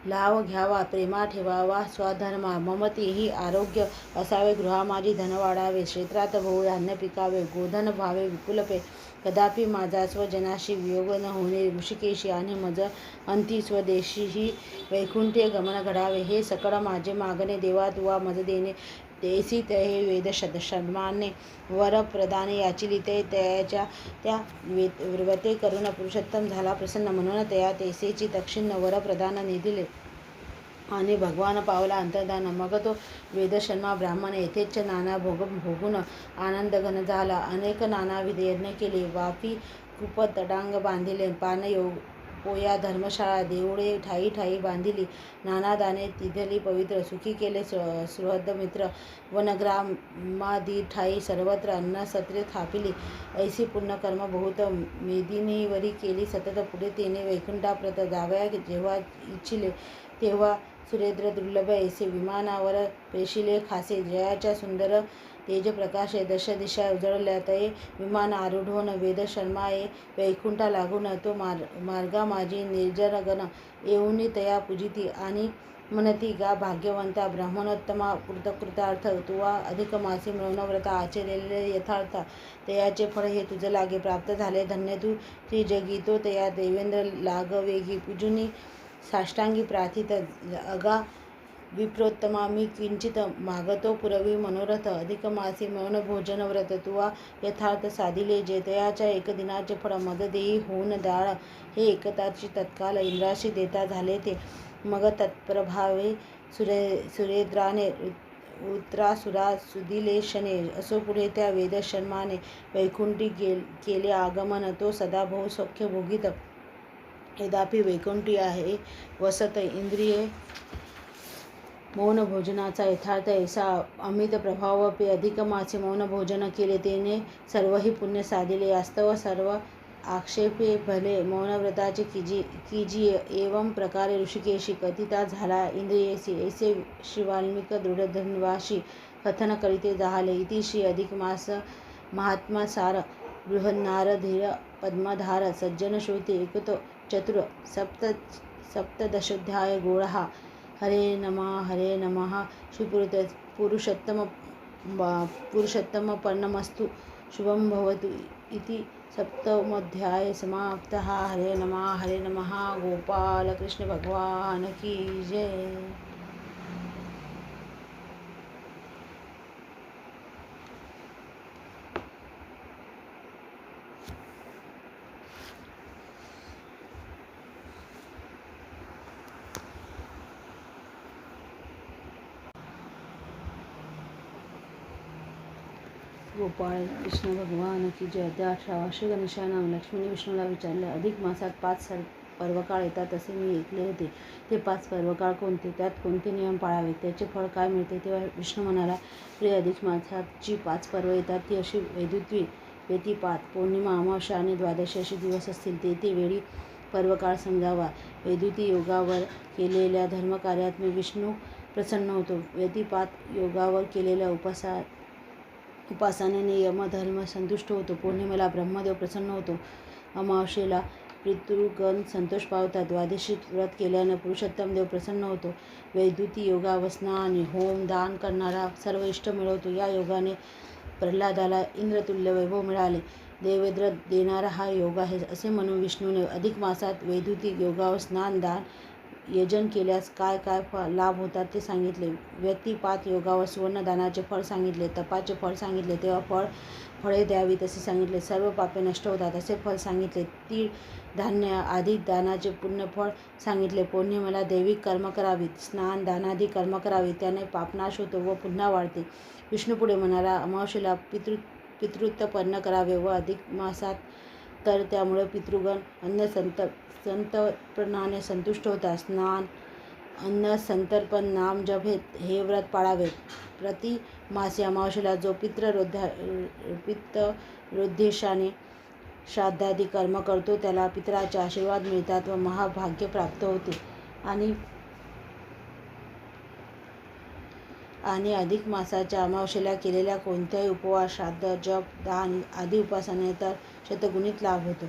लाभ घ्यावा. प्रेमा ठेवावा स्वधर्मा. ममतेही आरोग्य असावे गृहा माझी. धन वाढावे क्षेत्रात बहु धान्य पिकावे. गोधन व्हावे विपुलपे. कदापि माझा स्वजनाशी वियोग न होणे ऋषिकेशी. आणि मज अंती स्वदेशीही वैकुंठे गमन घडावे. हे सकळ माझे मागणे देवा तुवा मज देणे. तेसी ते वेदशर्माने वर प्रदाने याचिली. ते तयाच्या त्या व्रते करून पुरुषोत्तम झाला प्रसन्न. म्हणून तया तेसेची दक्षिण वर प्रदान निदिले आणि भगवान पावला अंतर्धान. मग तो वेदशर्मा ब्राह्मण येथेच नाना भोगून आनंदघन झाला. अनेक नानाविध यज्ञ केले. वाफी कूप तडांग बांधिले. पोया धर्मशाळा देऊळे ठाई ठाई बांधिली. नाना दाने तिथली पवित्र. सुखी केले सुहृद मित्र. वनग्रामादी ठाई सर्वत्र अन्न सत्रे थापिली. ऐसी पुण्यकर्म बहुत मेदिनीवरी केली सतत. पुढे तेने वैकुंठाप्रत जावया जेव्हा इच्छिले तेव्हा सुरेंद्र दुर्लभ ऐसे विमानावर प्रेशिले खासे. जयाच्या सुंदर तेज प्रकाशे दश दिशा उजळल्या. तये विमान आरूढोन वेदशर्माये वैकुंठा लागून. तो मार्गा माझी निर्जनगण येऊनी तया पूजिती. आणि म्हणती गा भाग्यवंता ब्राह्मणोत्तमा कृतार्थ. तुवा अधिक मासी मौनव्रत आचरिले यथार्थ. तयाचे फळ हे तुझ लागे प्राप्त झाले धन्य तू त्रिजगी. तो तया देवेंद्र लागवेगी पूजुनी साष्टांगी प्रार्थित. विप्रोत्तमा मी किंचित मागतो पुरवी मनोरथ अधिक मासी मौन भोजन व्रत तुवा यथार्थ साधिले जेतयाच्या एक दिनाचे फळ मग देई होऊन डाळ हे एकताची तत्काल इंद्राशी देता झाले ते मग तत्प्रभावे सुरेद्राने उत्तरासुरा सुदिले शने असो पुढे त्या वेदशर्माने वैकुंठी केले आगमन तो सदाभाऊ सौख्य भोगित यदापि वैकुंठी आहे वसत इंद्रिये मौन भोजनाचा यथार्थ ऐसा अमित प्रभाव पे अधिक मासे मौन भोजन केले तेने सर्वही पुण्य साधिले वास्तव सर्व आक्षेपे भले मौनव्रताचे कीजिए एवं प्रकारे ऋषिकेशी कथिता झाला इंद्रियेसी ऐसे श्रीवाल्मिक दृढधन्वाशी कथन करीते जाहले इति श्री अधिक मास महात्मा सार बृहन्नारधीर पद्मधार सज्जन श्रुती एकतो चतुर सप्तदशोध्याय गोळहा हरे नमः श्री पुरुषोत्तम पर्णमस्तु शुभं भवतु इति सप्तमोध्याय समाप्तः। हरे नमः गोपाल कृष्ण भगवान की जय। गोपाळ कृष्ण भगवान की जय। 18 श्री गणेशानं लक्ष्मीने विष्णूला विचारले, अधिक मासात 5 पर्वकाळ येतात असे मी ऐकले होते, ते 5 पर्वकाळ कोणते, त्यात कोणते नियम पाळावे, त्याचे फळ काय मिळते? तेव्हा विष्णू म्हणाला, प्रिय अधिक मासात जी 5 पर्व येतात ती अशी वैदुती व्यतिपात पौर्णिमा अमावस्या आणि द्वादशी अशी दिवस असतील, ते वेळी पर्वकाळ समजावा। वैदुती योगावर केलेल्या धर्मकार्यात मी विष्णू प्रसन्न होतो, व्यतिपात योगावर केलेल्या उपासनेने यमधर्म संतुष्ट होतो, पौर्णिमेला ब्रह्मदेव प्रसन्न होतो, अमावस्येला पितृगण संतोष पावतात, द्वादशीत व्रत केल्याने पुरुषोत्तम देव प्रसन्न होतो, वैदुती योगावर स्नान होम दान करणारा सर्व इष्ट मिळवतो। या योगाने प्रल्हादाला इंद्रतुल्य वैभव मिळाले, देवेंद्र देणारा हा योग आहे असे म्हणून विष्णूने अधिक मासात वैदुती योगावर स्नान दान यजन केल्यास काय काय लाभ होतात ते सांगितले। व्यतिपात योगावर सुवर्णदानाचे फळ सांगितले, तपाचे फळ सांगितले, तेव्हा फळे द्यावीत असे सांगितले, सर्व पापे नष्ट होतात असे फळ सांगितले, तीळ धान्य आदी दानाचे पुण्यफळ सांगितले, पौर्णिमेला दैविक कर्म करावीत, स्नान दानादी कर्म करावीत, त्याने पापनाश होतो व पुन्हा वाढते। विष्णू पुढे म्हणाला, अमावस्येला पितृतर्पण करावे व अधिक मासात तर त्यामुळे पितृगण अन्न संतर्पणाने संतुष्ट होतात, स्नान अन्न संतर्पण नाम जप हे व्रत पाळावे। प्रति मासी अमावस्येला जो पितरोद्देशाने श्राद्धादी कर्म करतो त्याला पितराचे आशीर्वाद मिळतात व महाभाग्य प्राप्त होते। आणि अधिक मासाच्या अमावस्येला केलेल्या कोणत्याही उपवास श्राद्ध जप दान आदी उपासने तर शतगुणित लाभ होतो।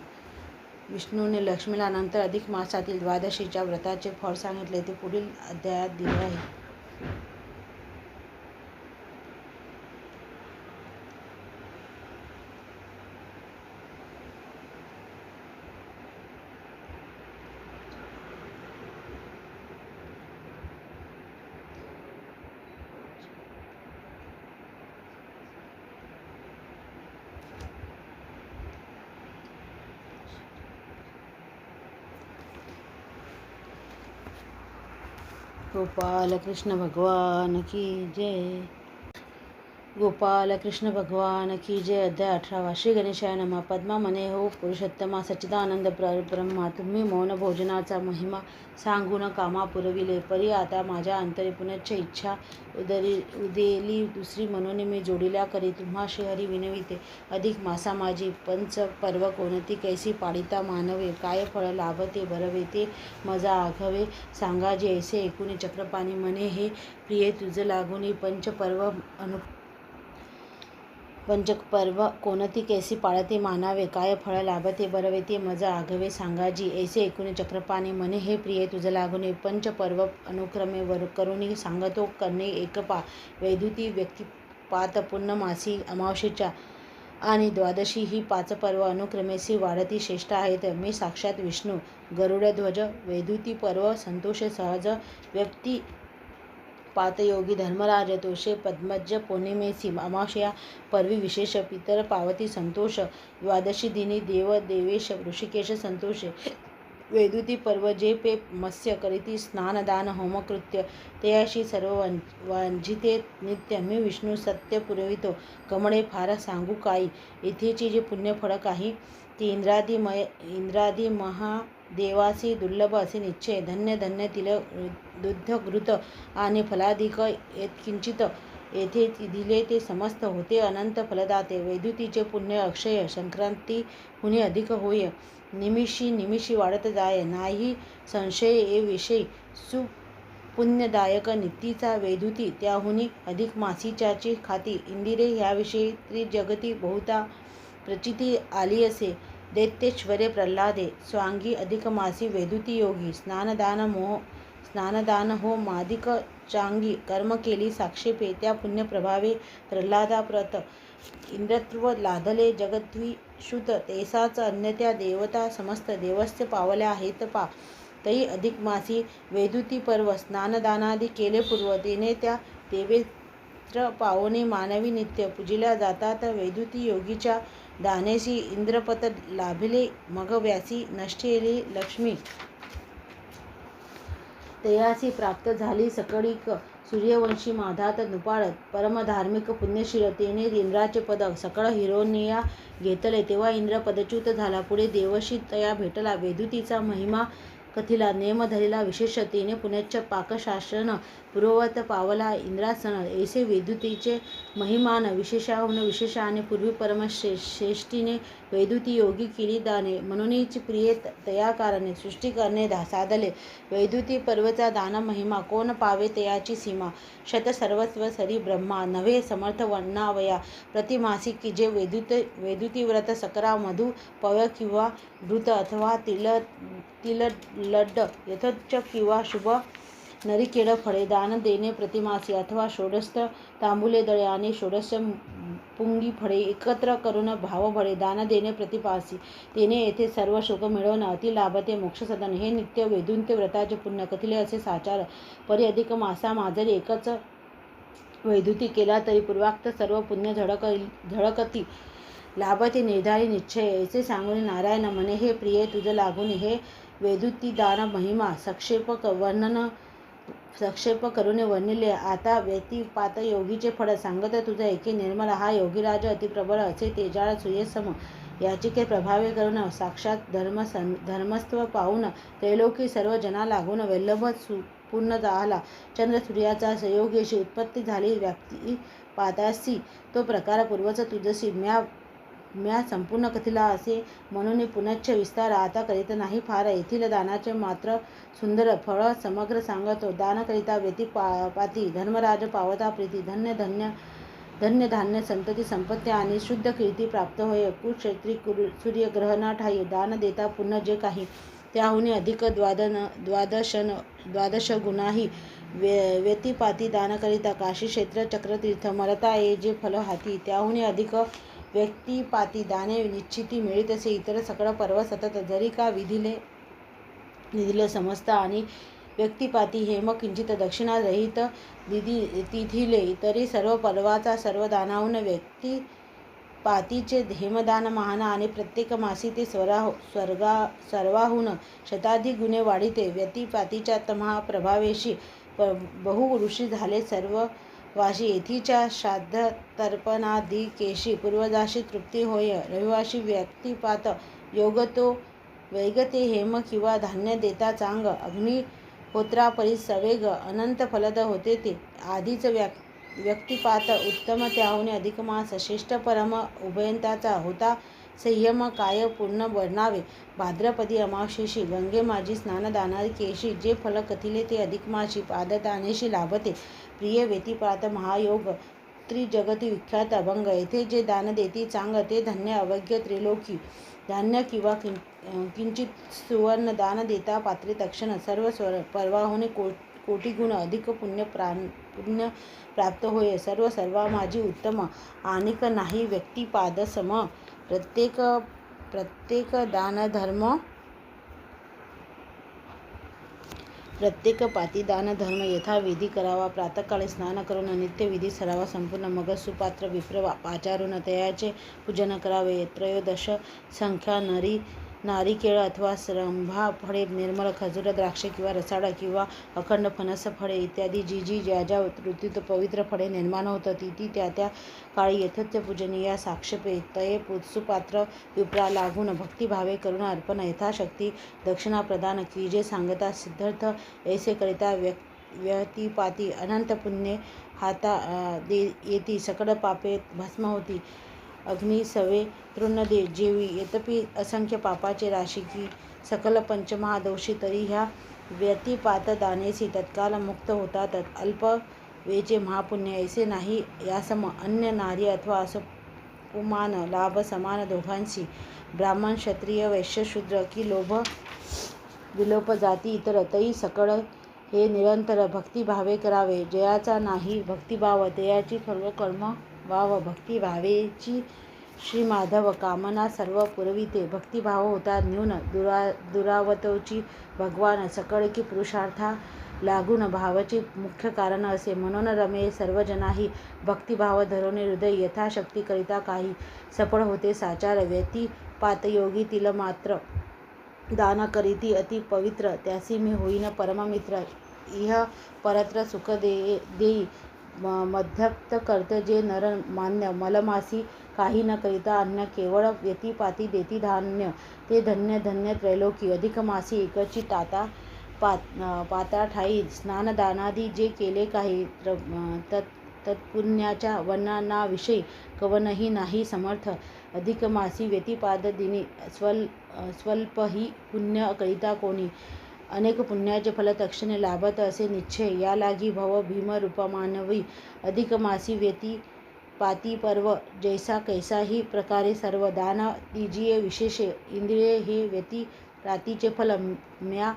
विष्णूने लक्ष्मीला नंतर अधिक मासातील द्वादशीच्या व्रताचे फळ सांगितले, ते पुढील अध्यायात दिले आहे। गोपाल कृष्ण भगवान की जय। गोपाल कृष्ण भगवान की जय। अध्याय 18 श्री गणेशाय नमः। पद्मा म्हणे, हो पुरुषोत्तमा सच्चिदानंद ब्रह्मा, तुम्ही मौन भोजनाचा महिमा सांगून कामा पुरविले, परी आता माझ्या अंतरी पुनश्च इच्छा उदेली दुसरी म्हणून मी जोडिल्या करी तुम्हा श्रीहरी विनविते। अधिक मासा माझी 5 पर्व कोणती कैसी पाळिता मानवे, काय फळ लाभते बरवे, ते मजा आघवे सांगाजी ऐसे ऐकुनी चक्रपाणी म्हणे, हे प्रिये तुझ लागुनी पंचपर्व कोणती कैसी पाळते मानावे, काय फळ लाभते बरवे, ते मज आघवे सांगाजी ऐसे ऐकुनी चक्रपाणी म्हणे, हे प्रिये तुझ लागुनी पंचपर्व अनुक्रमे करुणी सांगतो करणे एकपा। वैदुती व्यतिपात पूर्णमासी अमावस्येच्या आणि द्वादशी ही 5 पर्व अनुक्रमेसी वाढती श्रेष्ठ आहेत। मी साक्षात विष्णू गरुडध्वज वैदुती पर्व संतोष सहज पातयोगी धर्मराज तोषे पद्मज पौर्णिमेसी अमावस्या पर्वी विशेष पितर पावती संतोष द्वादशी दिनी देव देवेश ऋषिकेश संतोषे वैदुती पर्व जे पे मत्स्य करीती स्नानदान होमकृत्य तेयाशी सर्व वांझिते नित्य मी विष्णू सत्य पुरवितो कमळे फार सांगू काही इथेची जे पुण्यफळ काही ती इंद्रादी महादेवासी दुर्लभ असे निश्चय धन्य धन्य तिल दुग्ध घृत आणि फलाधिक यत्किंचित येथे दिले ते समस्त होते अनंत फलदाते वैदुतीचे पुण्य अक्षय संक्रांती हुनी अधिक होय निमिषी वाढत जाय नाही संशय ए विषयी सुपुण्यदायक नित्तीचा वैदुती त्याहुनी अधिक मासीच्याची खाती इंदिरे ह्याविषयी त्रिजगती बहुता प्रचिती आली असे दैत्येश्वरे प्रल्हादे स्वांगी अधिक मासी वैदुती योगी स्नानदान हो मादिक चांगी कर्म केली साक्षेपे त्या पुण्यप्रभावे प्रल्हादा प्रत इंद्रत्व लादले जगद्विश्रुत तेसाच अन्यत्या देवता समस्त देवस्य पावल्या आहेत पा तई अधिक मासी वैदुती पर्व स्नानदानादी केले पूर्व तेने त्या देवेत्र पावने मानवी नित्य पूजिल्या जातात वैदुती योगीच्या दानेसी इंद्रपत लाभिले मग व्यासी नष्टेली लक्ष्मी तयासी प्राप्त झाली सकळिक सूर्यवंशी माधात नुपाळत परमधार्मिक पुण्यशील तेने इंद्राचे पद सकळ हिरोनिया घेतले तेव्हा इंद्र पदच्युत झाला पुढे देवशी तया भेटला वैदुतीचा महिमा कथिला नेम धरिला विशेष तेने पुनश्च पाकशासन पूर्ववत पावला इंद्रासन ऐसे वैदुतीचे महिमान विशेषाहून विशेषाने पूर्वी परमश्रेष्ठीने वैदुती योगी केली दाने म्हणूनच प्रिये तया कारणे सृष्टी करणे साधले वैदुती पर्वचा दान महिमा कोण पावे तयाची सीमा शत सर्वस्व सरी ब्रह्मा नव्हे समर्थ वर्णावया प्रतिमासी की जे वैदुती व्रत सकरा मधु पव किंवा घृत अथवा तिलड्ड यथोच्च किंवा शुभ नरिकेळ फळे दान देणे प्रतिमासी अथवा षोडश तांबुले दळे आणि षोडश पुंगी फळे एकत्र करून भावफळे दान देणे प्रतिपासी तेने येथे सर्व शोक मिळवणं अति लाभते मोक्षसदन हे नित्य वैदुंत्य व्रताचे पुण्य कथिले असे साचार परी अधिक मासा माजरी एकच वैदुती केला तरी पूर्वाक्त सर्व पुण्य झळकती लाभते निर्धारी निश्चय ऐसे सांगून नारायण म्हणे हे प्रिय तुझ लागून हे वैदुती दान महिमा सक्षेप करून वर्णिले आता व्यतिपात योगीचे फळ सांगत तुझा एके निर्मल हा योगीराज अतिप्रबळ असे तेजाळ सूर्यसम याचिके प्रभावे करून साक्षात धर्मस्त्व पाहून त्रैलोकी सर्व जना लागून वल्लभ पूर्ण झाला चंद्र सूर्याचा संयोगेशी उत्पत्ती झाली व्यक्तिपातासी तो प्रकार पूर्वच तुझसी म्या संपूर्ण कथिला असे म्हणून पुनश्च विस्तार आता करीत नाही फार येथील दानाचे मात्र सुंदर फळ समग्र सांगतो दान करिता व्यतिपाती धर्मराज पावता प्रीती धन्य धान्य संतती संपत्ती आणि शुद्ध कीर्ती प्राप्त होय कुक्षेत्री सूर्यग्रहणा ठाई दान देता पुण्य जे काही त्याहून अधिक द्वादश गुणाही व्यतिपाती दान करिता काशी क्षेत्र चक्रतीर्थ मरता ये जे फल हाती त्याहून अधिक व्यक्तिपाती दाने निश्चिती मिळत असे इतर सकळ पर्व सतत जरी का विधिले समजत आणि व्यक्तिपाती हेम किंचित दक्षिणा रहित तिथिले तरी सर्व पर्वाचा सर्व दानाहून व्यक्तिपातीचे हेमदान महान आणि प्रत्येक मासी ते सर्वाहून शताधिक गुणे वाढिते व्यतिपातीच्या तमहा प्रभावेशी बहु ऋषी झाले सर्व वाशी येथीच्या श्राद्ध तर्पणादी केशी पूर्वजाशी तृप्ती होय रविवाशी व्यक्तिपात योगतो वैगते हेम किंवा धान्य देता चांग अग्निहोत्रापरी सवेग अनंत फलद होते ते आधीच व्यक्तिपात उत्तम त्याहून अधिक मास श्रेष्ठ परम उभयंताचा होता संयम काय पूर्ण वर्णावे भाद्रपदी अमावशेशी गंगे माझी स्नानदानादी केशी जे फल कथिले ते अधिक माशी पाददानेशी लाभते प्रिय व्यतिपात महायोग त्रिजगती विख्यात अभंग येथे जे दान देती चांग ते धन्य अवघ्य त्रिलोकी धान्य किंवा किंचित सुवर्ण दान देता पात्रे तक्षण सर्व पर्वाहून कोटीगुण अधिक पुण्य प्राप्त होय सर्वा माझी उत्तम आणिक नाही व्यक्तिपाद सम प्रत्येक दानधर्म प्रत्येक पाती दान धर्म यथाविधी करावा. प्रातःकाळी स्नान करून नित्य विधी सरावा. संपूर्ण मग सुपात्र विप्र आचारून तयाचे पूजन करावे. त्रयोदश संख्या नारिकेळ अथवा रंभा फळे, निर्मल खजूर, द्राक्ष किंवा रसाळ किंवा अखंड फणस फळे इत्यादी जी ज्या ऋतूत पवित्र फळे निर्माण होतं ती त्या काळी यथोचित पूजनीय. साक्षेपे तये सुपात्र विप्रा लागून भक्तिभावे करून अर्पण यथाशक्ती दक्षिणा प्रदान कीजे. सांगता सिद्धार्थ ऐसे करिता व्यतिपाती अनंत पुण्ये हाता येती. सकळ पापे भस्म होती. अग्नी सवे तृण दे जेवी. यद्यपि असंख्य पापाचे राशी की सकल पंचमहादोषी, तरी ह्या व्यतिपात दानेसी तत्काल मुक्त होतात. अल्प वेचे महापुण्य ऐसे नाही. यासम अन्य नारी अथवा असपुमान लाभ समान दोघांसी. ब्राह्मण क्षत्रिय वैश्य शूद्र की लोभ विलोप जाती इतर, तई सकळ हे निरंतर भक्तिभावे करावे. जयाचा नाही भक्तिभाव तयाची सर्व कर्म वाव. भक्तिभावेची श्री माधव कामना सर्व पुरविते. भक्तिभाव होता न्यून दुरावतोची भगवान. सकळ की पुरुषार्था लागून भावाचे मुख्य कारण असे. म्हणून रमे सर्वजनाही भक्तिभाव धरवणे हृदय यथाशक्ती करिता काही सफळ होते साचार. व्यतिपातयोगी तिल मात्र दान करीती अति पवित्र. त्यासी मी होईन परममित्र. इह परत्र सुख देई मध्यप्त करते जे नर मान्य. मलमासी काही न करिता अन्न केवळ व्यतिपाती देती धान्य. ते धन्य धन्य त्रैलोकी. अधिक मासी एकची पाता ठाई. स्नानदानादी जे केले काही तत्पुण्याच्या वर्णनाविषयी कवनही नाही समर्थ. अधिक मासी व्यतिपात दिनी स्वल्पही पुण्य करिता कोणी. अनेक पुण्याचे फल तक्षणे लाभत असे निश्चय. या लागी भव भीम रूपमानवी. अधिक मासी व्यतिपाती पर्व जैसा कैसाही प्रकारे सर्व. दान दीजिये विशेषे. इंद्रिये हे व्यतिपातीचे फल. म्या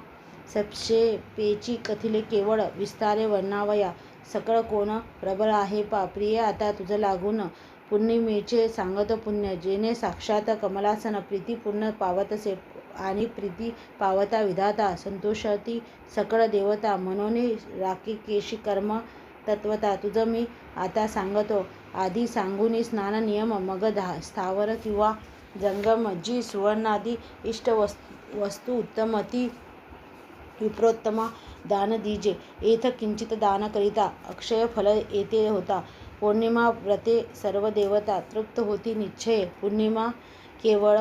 संक्षेपेची कथिले केवळ विस्तारे वर्णावया. सकळ कोण प्रबळ आहे पा. प्रिय आता तुझ लागून पूर्णिमेचे सांगतो पुण्य. जेणे साक्षात कमलासन प्रीती पूर्ण पावतसे. आणि प्रीती पावता विधाता संतोषती सकळ देवता. मनोने राकेकेशी कर्म तत्वता. तुझ मी आता सांगतो आधी सांगुनी. स्नान नियम मग स्थावर किंवा जंगम. जी सुवर्णादी इष्ट वस्तू उत्तम ती विप्रोत्तमा दान दीजे. येथ किंचित दान करिता अक्षय फल येते होता. पौर्णिमा व्रते सर्व देवता तृप्त होती निश्चय. पूर्णिमा केवळ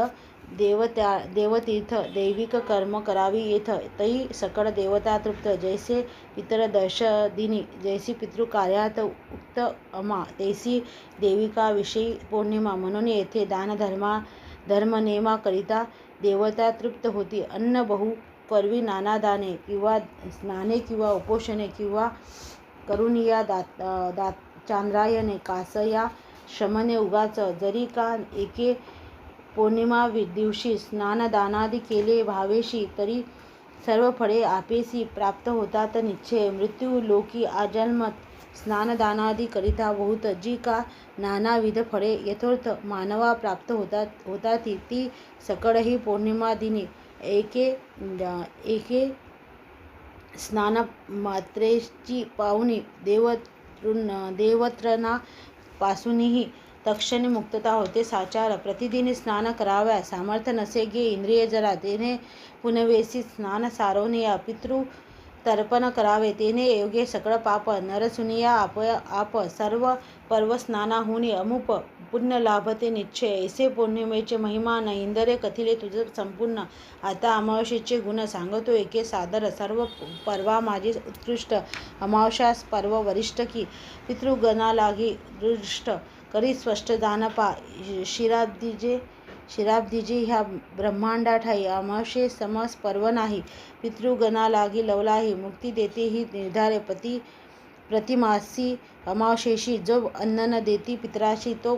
देवतीर्थ दैविक कर्म करावी येथ. तई सकळ देवता तृप्त. जैसे पितर दशदिनी जैसी पितृकार्यात उक्त अमा. तैसी देविकाविषयी पौर्णिमा. म्हणून येथे धर्मनेमा करिता देवता तृप्त होती. अन्न बहु पर्वी नाना दाने किंवा स्नाने किंवा उपोषणे किंवा करुनिया चांद्रायणे कासया शमने उगाच. जरी का एके पौर्णिमा दिवशी स्नानदानादी केले भावेशी, तरी सर्व फळे आपेसी प्राप्त होतात निश्चय. मृत्यू लोकी आजन्मत स्नानदानादी करिता बहुत. जी का नानाविध फळे यथोर्थ मानवा प्राप्त होताती, ती सकळही पौर्णिमा दिनी एके स्नानमात्रेची पावनी. देवतृणा पासूनही तक्षणी मुक्तता होते साचार. प्रतिदिनी स्नान कराव्या सामर्थ्य नसे गे इंद्रिये जरा. तेने पुनवेसी स्नान सारोनिया. पितृ तर्पण करावे तेने योगे सकळ पाप. नरसुनिया आप सर्व पर्व स्नानाहुनी अमुप पुण्य लाभते निश्चय. ऐसे पौर्णिमेचे महिमा न इंदरे कथिले तुझ संपूर्ण. आता अमावास्येचे गुण सांगतो एके सादर. सर्व पर्वा माझे उत्कृष्ट. अमावास्यास पर्व वरिष्ठ की. पितृगणालागी दृष्ट करी स्पष्ट दान पा. शिराब्दीजे ह्या ब्रह्मांडा ठाई. अमावास्ये समस पर्व नाही. पितृगणालागी लवलाही. मुक्ती देते ही निर्धारे. प्रतिमासी अमावास्येशी जो अन्न न देती पितराशी, तो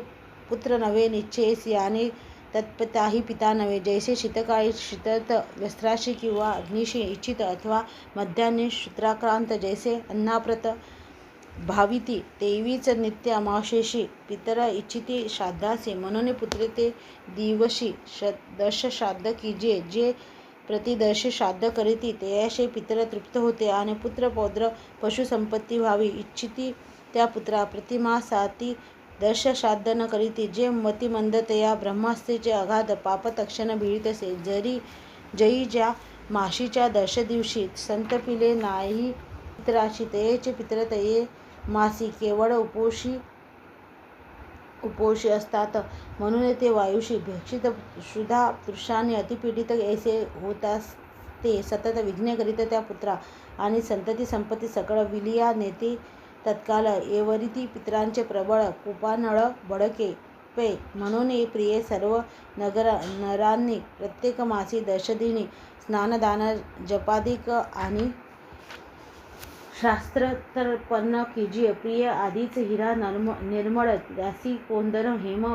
पुत्र नव्हे निश्चयेस. याने तत्पिताही पिता नव्हे. जैसे शीतकाळी शीतत वस्त्राशी किंवा अग्नीशी इच्छित अथवा मध्यान्ही सूत्राक्रांत जैसे अन्नाप्रत भाविती, तेवीच नित्य अमावास्येशी पितर इच्छिती श्राद्धासे. म्हणून पुत्रे ते दिवशी दश श्राद्ध कीजे. जे प्रतिदर्शी श्राद्ध करीती त्याशे पितर तृप्त होते आणि पुत्र पौत्र पशुसंपत्ती व्हावी इच्छिती त्या पुत्रा प्रतिमासाती दर्श श्राद्ध न करीती जे मतिमंदतया ब्रह्मास्त्रेचे अगाध पाप तक्षण भिळीतसे जयी ज्या माशीच्या दर्शदिवशी संतपिले नाही पितराशी तयेचे पितर तये मासी केवळ उपोषी असतात म्हणून ते वायुशी भक्षित क्षुधा तृषाने अतिपीडित ऐसे होतास ते सतत विघ्न करीत त्या पुत्रा आणि संतती संपत्ती सकळ विलिया नेते तत्काल एवरिती पितरांचे प्रबळ कोपानळ भडके पै म्हणून प्रिये सर्व नरांनी प्रत्येक मासी दर्शदिनी स्नानदान जपादिक आणि शास्त्रतर्पण कीजिये. प्रिय आधीच हिरा निर्मळ त्यासी कोंदण हेम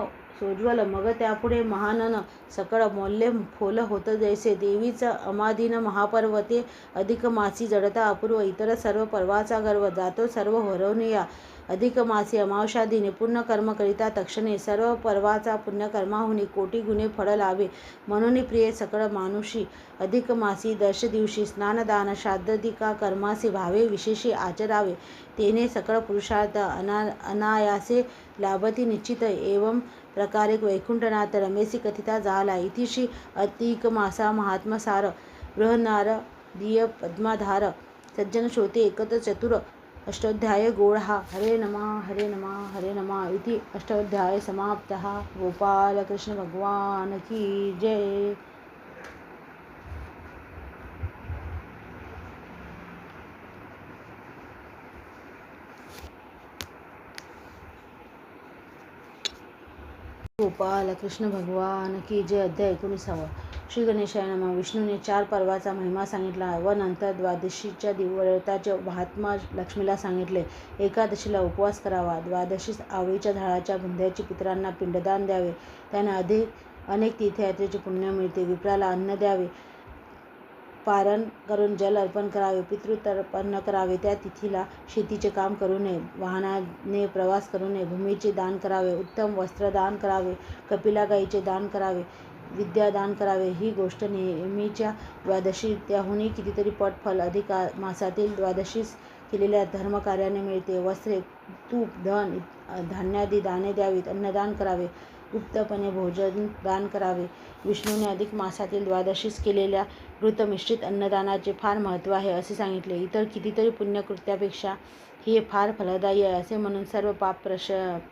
सोज्वल मग त्यापुढे महानन सकळ मौल्य फोल होत जैसे देवीच अमादीन महापर्व ते अधिक मासी जडता अपूर्व इतर सर्व पर्वाचा गर्व जातो सर्व हरवूनिया अधिक मासी अमावस्यादिनी पुण्य कर्म करिता तक्षणे सर्व पर्वाचा पुण्यकर्माहुनी कोटी गुणे फळ लावे म्हणून प्रिय सकळ मानुषी अधिक मासी दर्श दिवशी स्नानदान श्राद्धादिका कर्मासे भावे विशेषी आचरावे तेने सकळ पुरुषार्थ अनायासे लाभती निश्चित एवं प्रकारे वैकुंठनाथ रमेसी कथिता झाला. इतिश्री अधिक मासा महात्मसार बृहन्नारदीय पद्माधार सज्जन श्रोते एकत्र चतुर अष्टाध्याय गोळहा. हरे नमः हरे नमः हरे नमः इति अष्टाध्याय समाप्तः. गोपाल कृष्ण भगवान की जय. गोपाल कृष्ण भगवान की जय. अध्याय 19. श्री गणेशाय नमः. विष्णूने 4 पर्वाचा महिमा सांगितला व नंतर द्वादशीच्या व्रताचे महात्म्य लक्ष्मीला सांगितले. एकादशीला उपवास करावा. द्वादशीस आवळीच्या झाडाच्या बुंध्याची पितरांना पिंडदान द्यावे. त्याने अनेक तीर्थयात्रेचे पुण्य मिळते. विप्राला अन्न द्यावे. पारण करून जल अर्पण करावे. पितृतर्पण करावे. त्या तिथीला शेतीचे काम करू नये. वाहनाने प्रवास करू नये. भूमीचे दान करावे. उत्तम वस्त्र दान करावे. कपिला गायीचे दान करावे. विद्यादान करावे. ही गोष्ट नेहमीच्या द्वादशी त्याहूनही कितीतरी पट फल अधिक मासातील द्वादशीस केलेल्या धर्मकार्याने मिळते. वस्त्रे, तूप, धन, धान्यादी दाने द्यावीत. अन्नदान करावे. गुप्तपणे भोजन दान करावे. विष्णूने अधिक मासातील द्वादशीस केलेल्या घृतमिश्रित अन्नदानाचे फार महत्त्व आहे असे सांगितले. इतर कितीतरी पुण्यकृत्यापेक्षा हे फार फलदायी आहे असे म्हणून सर्व पाप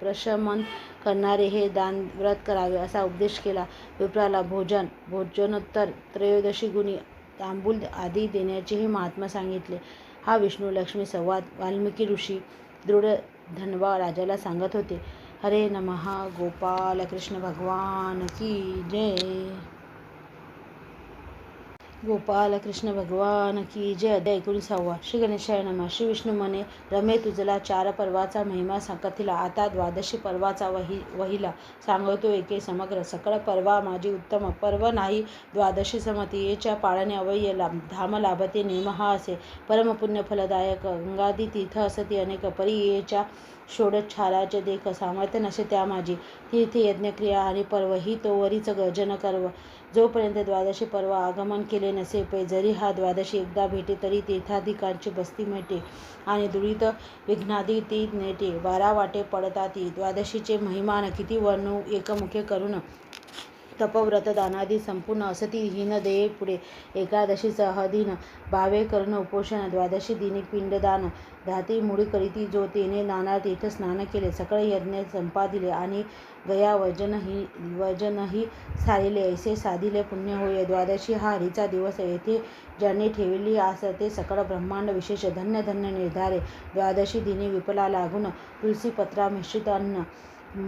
प्रशमन करणारे हे दान व्रत करावे असा उपदेश केला. विप्राला भोजनोत्तर त्रयोदशी गुणी तांबूल आदी देण्याचेही महात्म्य सांगितले. हा विष्णू लक्ष्मी संवाद वाल्मिकी ऋषी दृढधन्वा राजाला सांगत होते. हरे नमः. गोपाल कृष्ण भगवान की जय. गोपाल कृष्ण भगवान की जय. अध्याय 19. श्री गणेशाय नमः. श्री विष्णू म्हणे, रमे तुझला 4 पर्वाचा महिमा कथिला. आता द्वादशी पर्वाचा वहिला सांगतो एके समग्र. सकळ पर्वा माझी उत्तम. पर्व नाही द्वादशी समतीयेच्या पाळणे अवय्य धाम लाभते नेम हा असे. परमपुण्य फलदायक गंगादी तीर्थ असती अनेक. परियेच्या षोडशचाराचे देख सामर्थ्य नसे त्या माझी. तीर्थ यज्ञक्रिया आणि पर्व ही तोवरीच गर्जन करव. जोपर्यंत द्वादशी पर्व आगमन केले नसे पै जरी हा द्वादशी एकदा भेटे तरी तीर्थाधिकांची बस्ती मिळते आणि दुरित विघ्नादी ती नेटे. 12 वाटे पडताती. द्वादशीचे महिमान किती वर्णू एकमुखे करून. तपव्रत दानादी संपूर्ण असती हीन देये पुढे. एकादशीच अहदीन भावे करून उपोषण. द्वादशी दिनी पिंडदान. धाती मुडी करीती जो तेने नाना तीर्थ स्नान केले. सकळ यज्ञ संपादिले आणि गया वजनही सारिले ऐसे साधिले पुण्य होय. द्वादशी हा हरीचा दिवस. येथे ज्यांनी ठेवली आस ते सकळ ब्रह्मांड विशेष धन्य धन्य निर्धारे. द्वादशी दिनी विपला लागून तुलसीपत्रा मिश्रित अन्न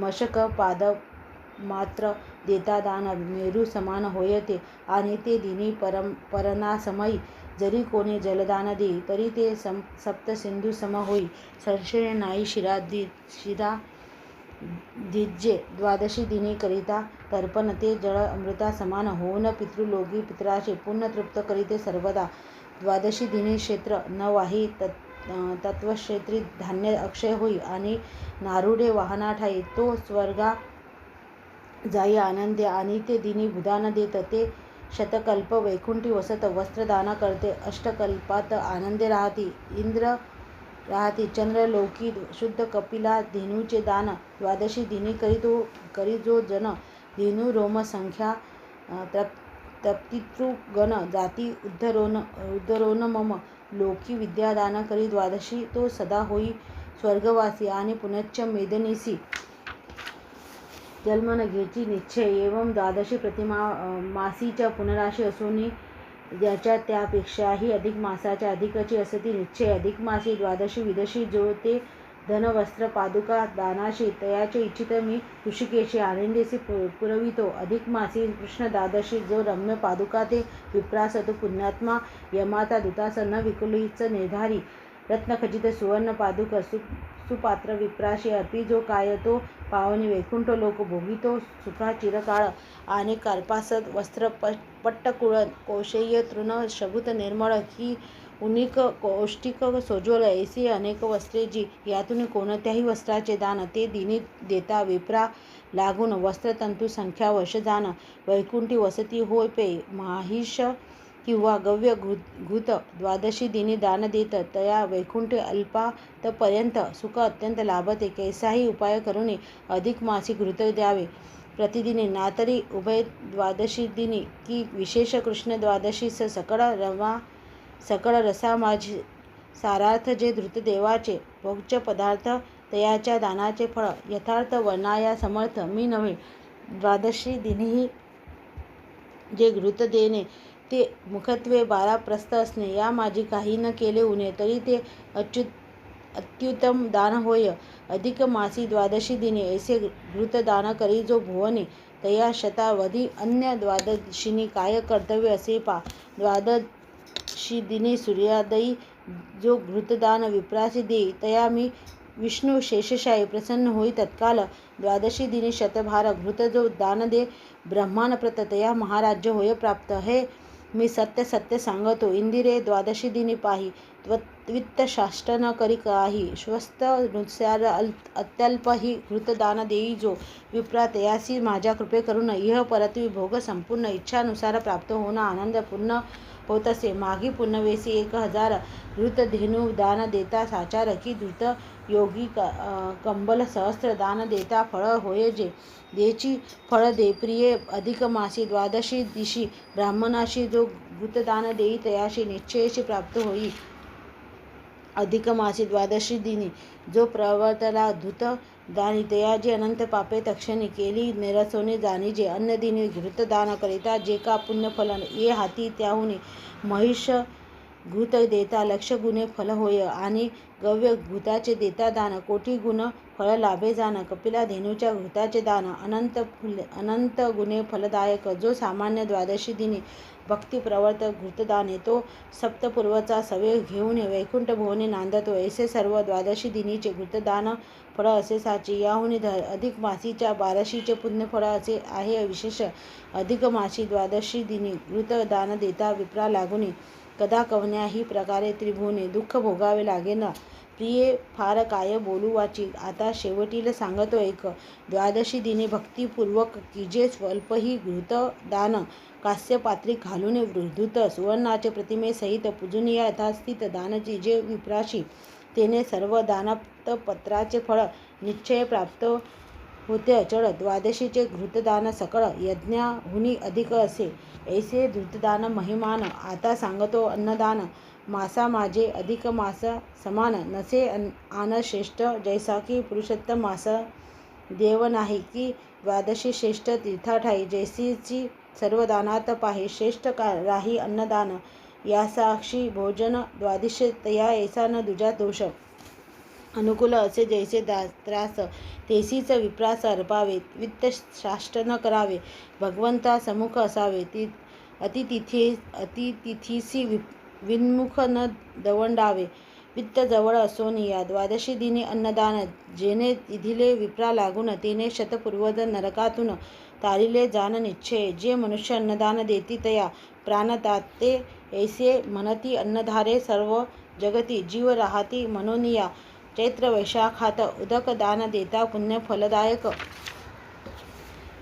मशक पाद मात्र देता दान मेरू समान होय ते. आणि ते दिनी परनासमयी जरी कोणी जलदान देई तरी ते सप्तसिंधू सम होई. संशय नाही शिरा धिज्जे. द्वादशी दिनी करिता तर्पण ते जळ अमृता समान होऊन पितृलोकी पितराचे पुण्य तृप्त करीते सर्वदा. द्वादशी दिनी क्षेत्र न वाही तत्वक्षेत्री धान्य अक्षय होई आणि नारूढे वाहना ठाई. तो स्वर्गा जाई आनंदे आणि ते दिनी भूदान देत ते शतकल्प वैकुंठी वसत वस्त्रदान करते. अष्टकल्पात आनंदे राहती. इंद्र राहती. चंद्र लौकी शुद्ध कपिला धेनूचे दान. द्वादशी दिनी करी जो जन. धेनू रोम संख्या तप्तितृगण जाती उद्धरोन मम. लोकी विद्यादान करी द्वादशी तो सदा होई स्वर्गवासी. आणि पुनच्च मेदिनीसी जन्म न घेची निश्चय. एवं द्वादशी मासीच्या पुनराशी असूनही ज्याच्या त्यापेक्षाही अधिक मासाच्या अधिकची असती निश्चय. अधिक मासी द्वादशी विदशी जो ते धन वस्त्र पादुका दानाशी. तयाचे इच्छित मी ऋषिकेशी आनंदेसी पुरवितो. अधिक मासी कृष्ण द्वादशी जो रम्य पादुका ते विप्रास तो पुण्यात्मा यमाचा दूतास न विकुलीच निर्धारी. रत्नखचित सुवर्ण पादुक सुपात्र विप्राशी अर्पी जो काय तो पावनी वैकुंठ लोक भोगितो सुखा चिरकाळ. आणि कार्पासद वस्त्र पट्टकुळण कौशेय तृण शबुत निर्मळ ही उनिक कौष्टिक सोज्वल ऐसी अनेक वस्त्रे जी. यातून कोणत्याही वस्त्राचे दान ते दिनी देता विप्रा लागून. वस्त्रतंतू संख्या वश जाण. वैकुंठी वसती होय पे. माहिष किंवा गव्य घृत द्वादशी दिनी दान देत तया वैकुंठी अल्पातपर्यंत सुख अत्यंत लाभते. कैसाही उपाय करून अधिक मासी घृत द्यावे प्रतिदिनी नातरी उभय द्वादशी दिनी की विशेष कृष्ण द्वादशीस सकळ रसामाझी सारार्थ जे धृत देवाचे भोग्य पदार्थ तयाच्या दानाचे फळ यथार्थ वर्णाया समर्थ मी नव्हे. द्वादशी दिनीही जे घृत देणे ते मुखत्वे 12 प्रस्थ असणे या माझी काही न केले उणे तरी ते अत्युत्तम दान होय. अधिक मासी द्वादशी दिनी ऐसे घृत दान करी जो भुवने तया शतावधी अन्य द्वादशीनी काय कर्तव्य असे पा. द्वादशी दिनी सूर्योदयी जो घृतदान विप्रासी देई तया मी विष्णू शेषशायी प्रसन्न होई तत्काल. द्वादशी दिनी शतभार घृत जो दान दे ब्रह्मानप्रत तया महाराज्य होय प्राप्त. हे मी सत्य सत्य सांगतो. इंदिरे द्वादशी दिनी पाही वित्त शाष्ट न करी काही. स्वस्त नुसार अत्यल्प ही घृतदान देई जो विप्रा तयासी माझ्या कृपे करून इह परत्वी भोग संपूर्ण इच्छानुसार प्राप्त होऊन आनंद पूर्ण होत असे. मागी पुनवेसी 1000 घृत धेनू दान देता साचार की धृत योगी कंबल सहस्त्र दान देता फळ होय जे. देची फळ दे प्रिये अधिक मासी द्वादशी दिशी ब्राह्मणाशी जो घृतदान देई तयाशी निश्चयशी प्राप्त होई. अधिक मासी द्वादशी दिनी जो प्रवर्तला धृत दानी तयाजी अनंत पापे तक्षणी केली निरसोनी जाणीजे. अन्न दिनी घृतदान करिता जे का पुण्यफल ये हाती त्याहुनी महिष घृत देता लक्ष गुणे फल होय. आणि गव्य घृताचे देता दान कोटी गुण फळ लाभे जाण. कपिला धेनूच्या घृताचे दान अनंत गुणे फलदायक. जो सामान्य द्वादशी दिनी भक्ती प्रवर्त घृतदाने तो सप्तपूर्वचा सवे घेऊन वैकुंठ भुवने नांदतो. ऐसे सर्व द्वादशी दिनीचे घृतदान फळ असे साचे. याहुनी अधिक मासीच्या 12शीचे पुण्यफळ असे आहे विशेष. अधिक मासी द्वादशी दिनी घृत दान देता विप्रा लागुनी कदा कवन्याही प्रकारे त्रिभुवने दुःख भोगावे लागेना. प्रिये फार काय बोलू वाची आता शेवटीला सांगतो ऐक. द्वादशी दिनी भक्तिपूर्वक कीजे स्वल्पही घृत दान कास्य पात्री घालून धृत सुवर्णाचे प्रतिमे सहित पूजनीय यथास्थित दानची जे विप्राशी तेने सर्व दानपत्राचे फळ निश्चय प्राप्त होते अचळ. द्वादशीचे घृतदान सकळ यज्ञाहुनी अधिक असे. ऐसे घृतदान महिमान आता सांगतो. अन्नदान मासा माझे अधिक मास समान नसे आन श्रेष्ठ जैसा की पुरुषोत्तम मास देव नाही की द्वादशी श्रेष्ठ तीर्थाठाई जैसीची सर्व दानात पाहे श्रेष्ठ राही अन्नदान यासाक्षी भोजन द्वादशी तया ऐसा न दुजा दोष. अनुकूल असे जैसे त्रास तेसीच विप्रास अर्पावे. वित्त शाष्ट न करावे. भगवंता समुख असावे. अतिथिसी विन्मुख न दवंडावे. वित्त जवळ असोनी या द्वादशी दिनी अन्नदान जेने विधिले विप्रा लागून तेने शतपूर्वज नरकातून तारिले जाण निश्चय. जे मनुष्य अन्नदान देती तया प्राण ताते ऐसे म्हणती अन्नधारे सर्व जगती जीव राहती म्हणून या. चैत्र वैशाखात उदक दान देता पुण्य फलदायक.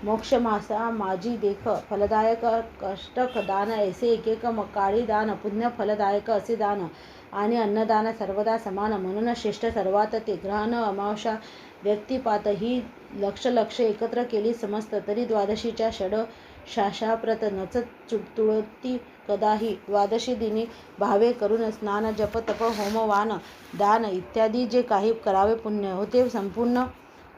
मोक्ष मासा माझी देख फलदायक कष्टक दान ऐसे एक काळी दान पुण्य फलदायक असे दान आणि अन्नदान सर्वदा समान म्हणून श्रेष्ठ सर्वात ते ग्रहण अमावस्या व्यक्तिपात ही लक्ष एकत्र केली समस्त तरी द्वादशीच्या षड शाशाप्रत नच तुळती कदाही द्वादशी दिनी भावे करून स्नान जप तप होम वान दान इत्यादी जे काही करावे पुण्य होते संपूर्ण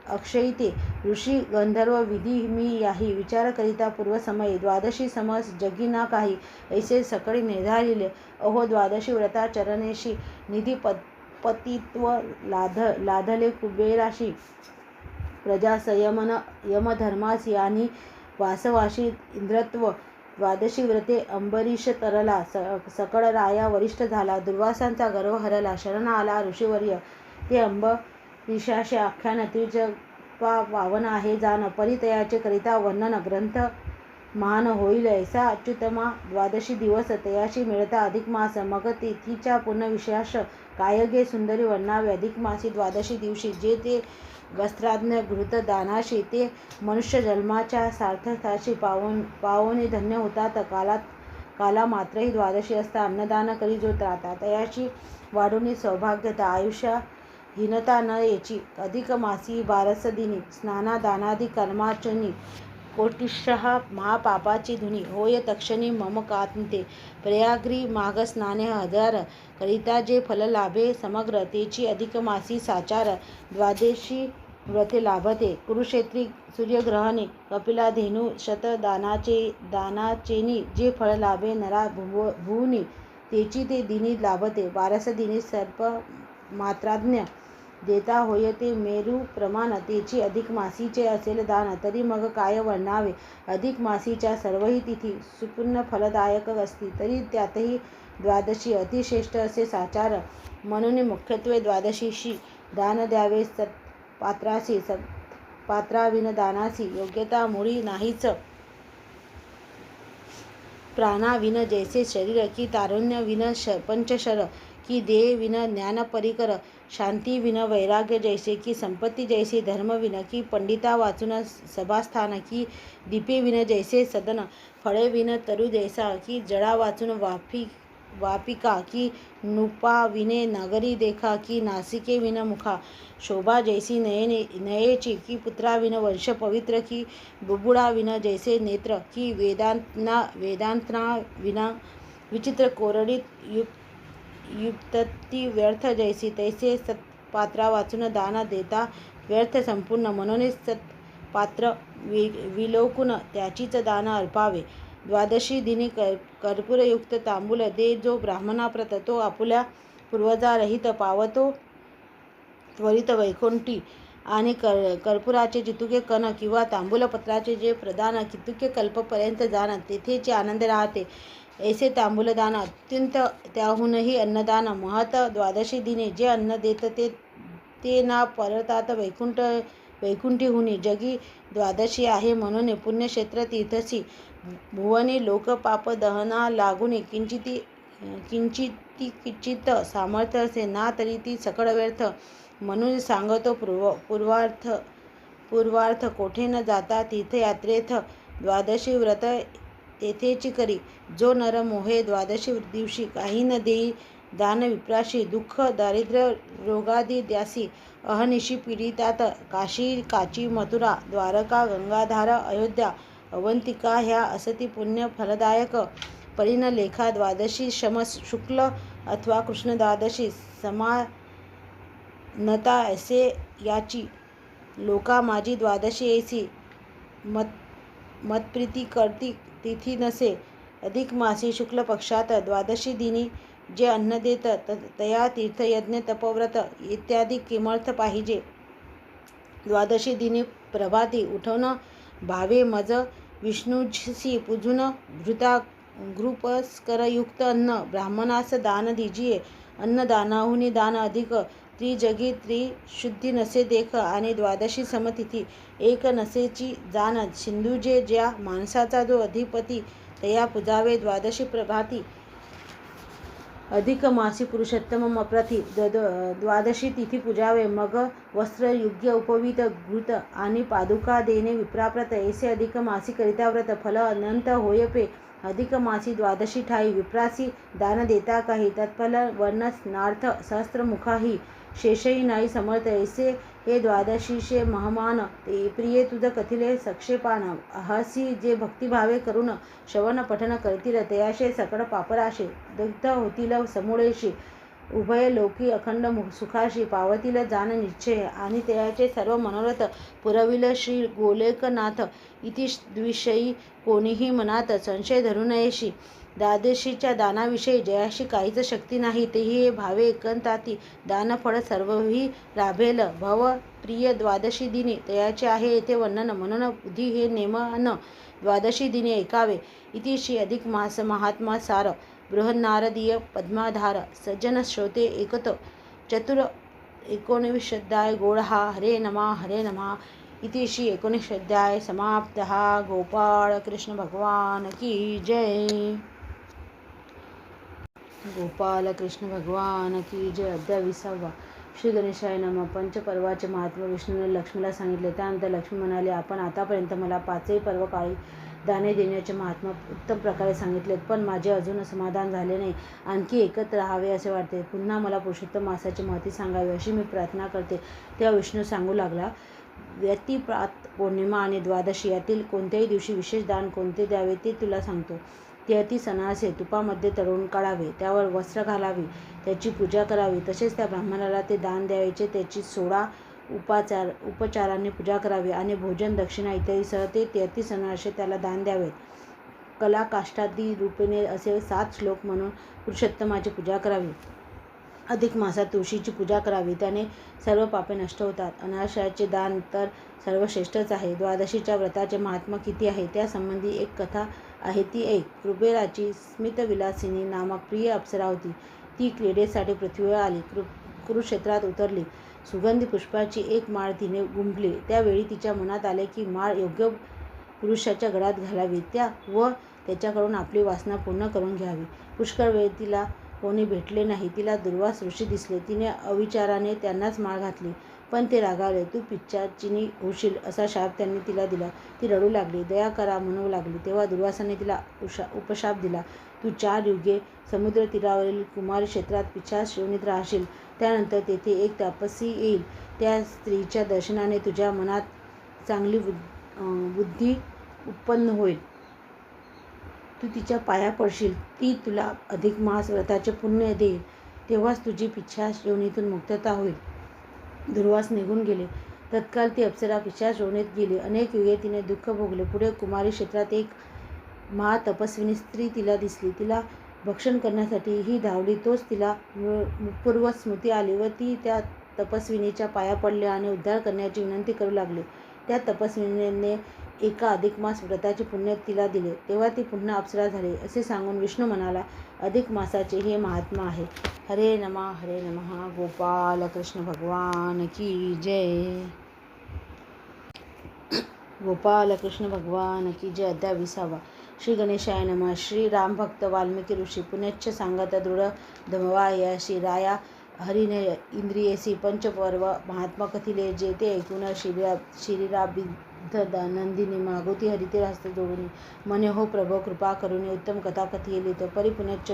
अक्षयिते ऋषी गंधर्व विधी मी याही विचार करिता पूर्वसमयी द्वादशी समस जगी ना काही ऐसे सकळी निर्धारिले अहो द्वादशी व्रता चरणेशी निधी पतित्व लाधले कुबेराशी प्रजा संयमन यमधर्मासी आणि वासवाशी इंद्रत्व द्वादशी व्रते अंबरीश तरला सकळ राया वरिष्ठ झाला दुर्वासांचा गर्व हरला शरण आला ऋषीवर्य ते अंबरीशाचे आख्यान पावन आहे जाण परितयाचे करिता वर्णन ग्रंथ महान होईल ऐसा अच्युतमा द्वादशी दिवस तयाशी मिळता अधिक मास मग तिथीच्या पूर्ण विशेष काय गे सुंदरी वर्णावे अधिक मासी द्वादशी दिवशी जे ते वस्त्राज्ञ घृत दानाशी ते मनुष्य जन्माच्या सार्थकाशी पावोनी धन्य होतात काला मात्रही द्वादशी असता अन्नदान करी जो त्राता तयाशी वाढुनी सौभाग्यता आयुष्या हीनता न याची अधिक मासी बारस दिनी स्नाना दानादी कर्माचनी कोटिशः महापापाची धुनी होय तक्षणी मम कांते प्रयाग्री माघ स्नाने हजार करिता जे फल लाभे समग्र तेची अधिक मासी साचार द्वादशी व्रते लाभते कुरुक्षेत्री सूर्यग्रहणे कपिला धेनु शत दानाचेनी जे फळ लाभे नरा भुवनी तेची ते दिनी लाभते बारस दिनी सर्प मात्राज्ञ देता होय ते मेरू प्रमाण तेची अधिक मासीचे असेल दान तरी मग काय वर्णावे अधिक मासीच्या सर्वही तिथी सुपूर्ण फलदायक असती तरी त्यातही द्वादशी अतिश्रेष्ठ असे साचार म्हणून मुख्यत्वे द्वादशीशी दान द्यावे पात्रासी पात्राविन दानासी योग्यता मुळी नाहीच प्राणाविन जैसे शरीर की तारुण्य विन पंचशर की देह विन ज्ञान परिकर शांती विन वैराग्य जैसे की संपत्ती जैसे धर्म विन की पंडिता वाचून सभास्थान की दीपे विन जैसे सदन फळे विन तरु जैसा की जडा वाचून वापिका की नुपा विने नगरी देखा की नासिके विन मुखा शोभा जैसी नयेची की पुत्रा विन वंश पवित्र की बुबुडा विन जैसे नेत्र की वेदांतना विना विचित्र कोरडीत युक्तती व्यर्थ जैसी तैसे सत्पात्रा वाचून दान देता व्यर्थ संपूर्ण म्हणून सत्पात्र विलोकून त्याचीच दान अर्पावे द्वादशी दिनी कर्पूरयुक्त तांबूल दे जो ब्राह्मणाप्रत तो आपुल्या पूर्वजारहित पावतो त्वरित वैकुंठी आणि कर्पूराचे जितुके कण किंवा तांबूलपत्राचे जे प्रदान कितुके कल्पपर्यंत जाण तेथेचे आनंद राहते ऐसे तांबूलदान अत्यंत त्याहूनही अन्नदान महत द्वादशी दिने जे अन्न देत ते ना परतात वैकुंठीहुनी जगी द्वादशी आहे म्हणून पुण्यक्षेत्र तीर्थसी भुवनी लोकपाप दहना लागून किंचित सामर्थ्य असे ना तरी ती सकळ व्यर्थ म्हणून सांगतो पूर्वार्थ कोठे न जाता तीर्थयात्रेथ द्वादशी व्रत तेथेची करी जो नर मोहे द्वादशी दिवशी काही न देई दान विप्राशी दुःख दारिद्र्य रोगादी द्यासी अहनिशी पीडितात काशी काची मथुरा द्वारका गंगाधार अयोध्या अवंतिका ह्या असती पुण्य फलदायक परिण लेखा द्वादशी शमस शुक्ल अथवा कृष्ण द्वादशी समानता ऐसे याची लोका माझी द्वादशी ऐसी मतप्रीती करती तिथी नसे अधिक मासी शुक्ल पक्षात द्वादशी दिनी जे अन्न देत तया तीर्थयज्ञ तपव्रत इत्यादी किमर्थ पाहिजे द्वादशी दिनी प्रभाती उठवण भावे मज विष्णूसी पूजून घृपस्करयुक्त अन्न ब्राह्मणास दान दीजिये अन्न दानाहुनी दान अधिक त्रिजगी त्रिशुद्धी नसे देख आणि द्वादशी समतिथी एक नसेची जाण सिंधुजे ज्या माणसाचा जो अधिपती तया पुजावे द्वादशी प्रभाती अधिक मासी पुरुषोत्तम प्रति द्वादशी तिथी पूजावे. मग वस्त्र युग्य उपवीत घृत आणि पादुका देणे विप्राप्रत. ऐसे अधिक मासी करिता व्रत फल अनंत होय पे. अधिक मासी द्वादशी ठाई विप्रासी दान देता काही. तत्फल वर्णनार्थ सहस्त्रमुखाही शेषही नाही समर्थ. ऐसे हे द्वादशीचे महमान प्रिये तुझ कथिले सक्षेपान. अहसी जे भक्तिभावे करून श्रवण पठन करतील तयाशे सकळ पापराशे दग्ध होतील समूळेशी. उभय लोकी अखंड सुखाशी पावतील जाण निश्चय. आणि तयाचे सर्व मनोरथ पुरविल श्री गोलेकनाथ. इति द्विषयी कोणीही मनात संशय धरू नयेशी. द्वादशीच्या दानाविषयी जयाशी काहीच शक्ती नाही. तेही हे भावे एकंताती दानफळ सर्वही लाभेल भव प्रिय द्वादशी दिनी. तयाचे आहे येथे वर्णन. म्हणून बुद्धी हे नेमन द्वादशी दिनी ऐकावे. इति श्री अधिक मास महात्मा सार. बृहन्नारदीय पद्माधार. सज्जन श्रोते एकत. चतुर 19 अध्याय गोडहा. हरे नमा हरे नमा. इति श्री 19 अध्याय समाप्तः. गोपाळ कृष्ण भगवान की जय. गोपाल कृष्ण भगवान की जय. अध्याय 20. श्री गणेशाय नमः. पंचपर्वाचे महात्मा विष्णूने लक्ष्मीला सांगितले. त्यानंतर लक्ष्मी म्हणाली, आपण आतापर्यंत मला 5ही पर्व काळी दाने देण्याचे महात्मा उत्तम प्रकारे सांगितलेत, पण माझे अजून समाधान झाले नाही. आणखी एकत्र राहावे असे वाटते. पुन्हा मला पुरुषोत्तम मासाची महती सांगावी अशी मी प्रार्थना करते. तेव्हा विष्णू सांगू लागला, व्यतिपात पौर्णिमा आणि द्वादशी यातील कोणत्याही दिवशी विशेष दान कोणते द्यावे ते तुला सांगतो. ते अति सणाचे तुपामध्ये तळून काढावे. त्यावर वस्त्र घालावी. त्याची पूजा करावी. तसेच त्या ब्राह्मणाला ते दान द्यायचे. त्याची 16 उपचारांनी पूजा करावी आणि भोजन दक्षिणा इत्यादीसह ते 33 सणाचे त्याला दान द्यावेत. कला काष्टादी रूपेने असे 7 श्लोक म्हणून पुरुषोत्तमाची पूजा करावी. अधिक मासात तुळशीची पूजा करावी. त्याने सर्व पापे नष्ट होतात. अनाशयाचे दान तर सर्वश्रेष्ठच आहे. द्वादशीच्या व्रताचे महात्मा किती आहे त्यासंबंधी एक कथा आहे, ती ऐक. कुबेराची स्मितविलासिनी नामक प्रिय अप्सरा होती. ती क्रीडेसाठी पृथ्वीवर आली. कुरुक्षेत्रात उतरली. सुगंधी पुष्पाची एक माळ तिने गुंफली. त्यावेळी तिच्या मनात आले की माळ योग्य पुरुषाच्या गळ्यात घालावी व त्याच्याकडून आपली वासना पूर्ण करून घ्यावी. पुष्कळ वेळ तिला कोणी भेटले नाही. तिला दुर्वास ऋषी दिसले. तिने अविचाराने त्यांनाच माळ घातली, पण ते रागावले. तू पिशाचिनी होशील असा शाप त्यांनी तिला दिला. ती रडू लागली. दया करा म्हणू लागली. तेव्हा दुर्वासाने तिला उपशाप दिला. तू 4 युगे समुद्र तीरावरील कुमारी क्षेत्रात पिशाच योनीत राहशील. त्यानंतर तेथे एक तपस्वी येईल. त्या स्त्रीच्या दर्शनाने तुझ्या मनात चांगली बुद्धी उत्पन्न होईल. तू तिच्या पाया पडशील. ती तुला अधिक मास व्रताचे पुण्य देईल. तेव्हाच तुझी पिशाच योनीतून मुक्तता होईल. दुर्वास निघून गेले. तत्काल ती अप्सरा पिशाच योनीत गेली. अनेक युगे तिने दुःख भोगले. पुढे कुमारी क्षेत्रात एक महातपस्विनी स्त्री तिला दिसली. तिला भक्षण करण्यासाठी ही धावली. तोच तिला पूर्व स्मृती आली व ती त्या तपस्विनीच्या पाया पडले आणि उद्धार करण्याची विनंती करू लागली. त्या तपस्विनीने एका अधिक मास व्रताचे पुण्य तिला दिले. तेव्हा ती पुन्हा अप्सरा झाली. असे सांगून विष्णू म्हणाला, अधिक मासाचे हे महात्मा आहे. हरे नमः हरे नमः. गोपाल कृष्ण भगवान की जय. गोपाल कृष्ण भगवान की जय. अध्याय 20. श्री गणेशाय नमः. श्री रामभक्त वाल्मिकी ऋषी पुण्यच्छ सांगत दृढ धमवाया. श्री राया हरिने इंद्रियेसी पंचपर्व महात्मा कथिले. जे ते ऐकून श्रीराबिद्ध नंदिनी मागोती हरिते हस्त जोडून म्हणे, हो प्रभो कृपा करून उत्तम कथा कथिलित परिपुण्यच्छ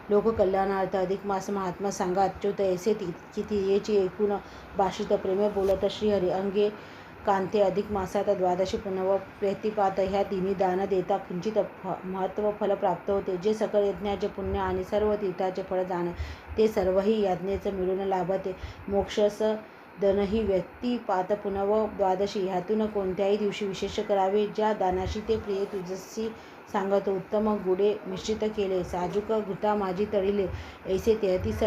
लोककल्याणार्थ अधिक मास महात्मा सांगा अच्युत. ऐसे कितीयेची ऐकून भाषित प्रेमे बोलत श्रीहरी अंगे कांते. अधिक मासात द्वादशी पुनव व्यतिपात ह्या तिन्ही दान देता किंचित महत्व फल प्राप्त होते. जे सकळ यज्ञाचे पुण्य आणि सर्व तीर्थाचे फळ जाण ते सर्वही याज्ञेच मिळून लाभते. मोक्षस दनही व्यतिपात पुनव द्वादशी ह्यातून कोणत्याही दिवशी विशेष करावे. ज्या दानाशी ते प्रिय तुझसी सांगतो. उत्तम गुडे मिश्रित केले. साजूक घृता माझी तळिले. ऐसे 33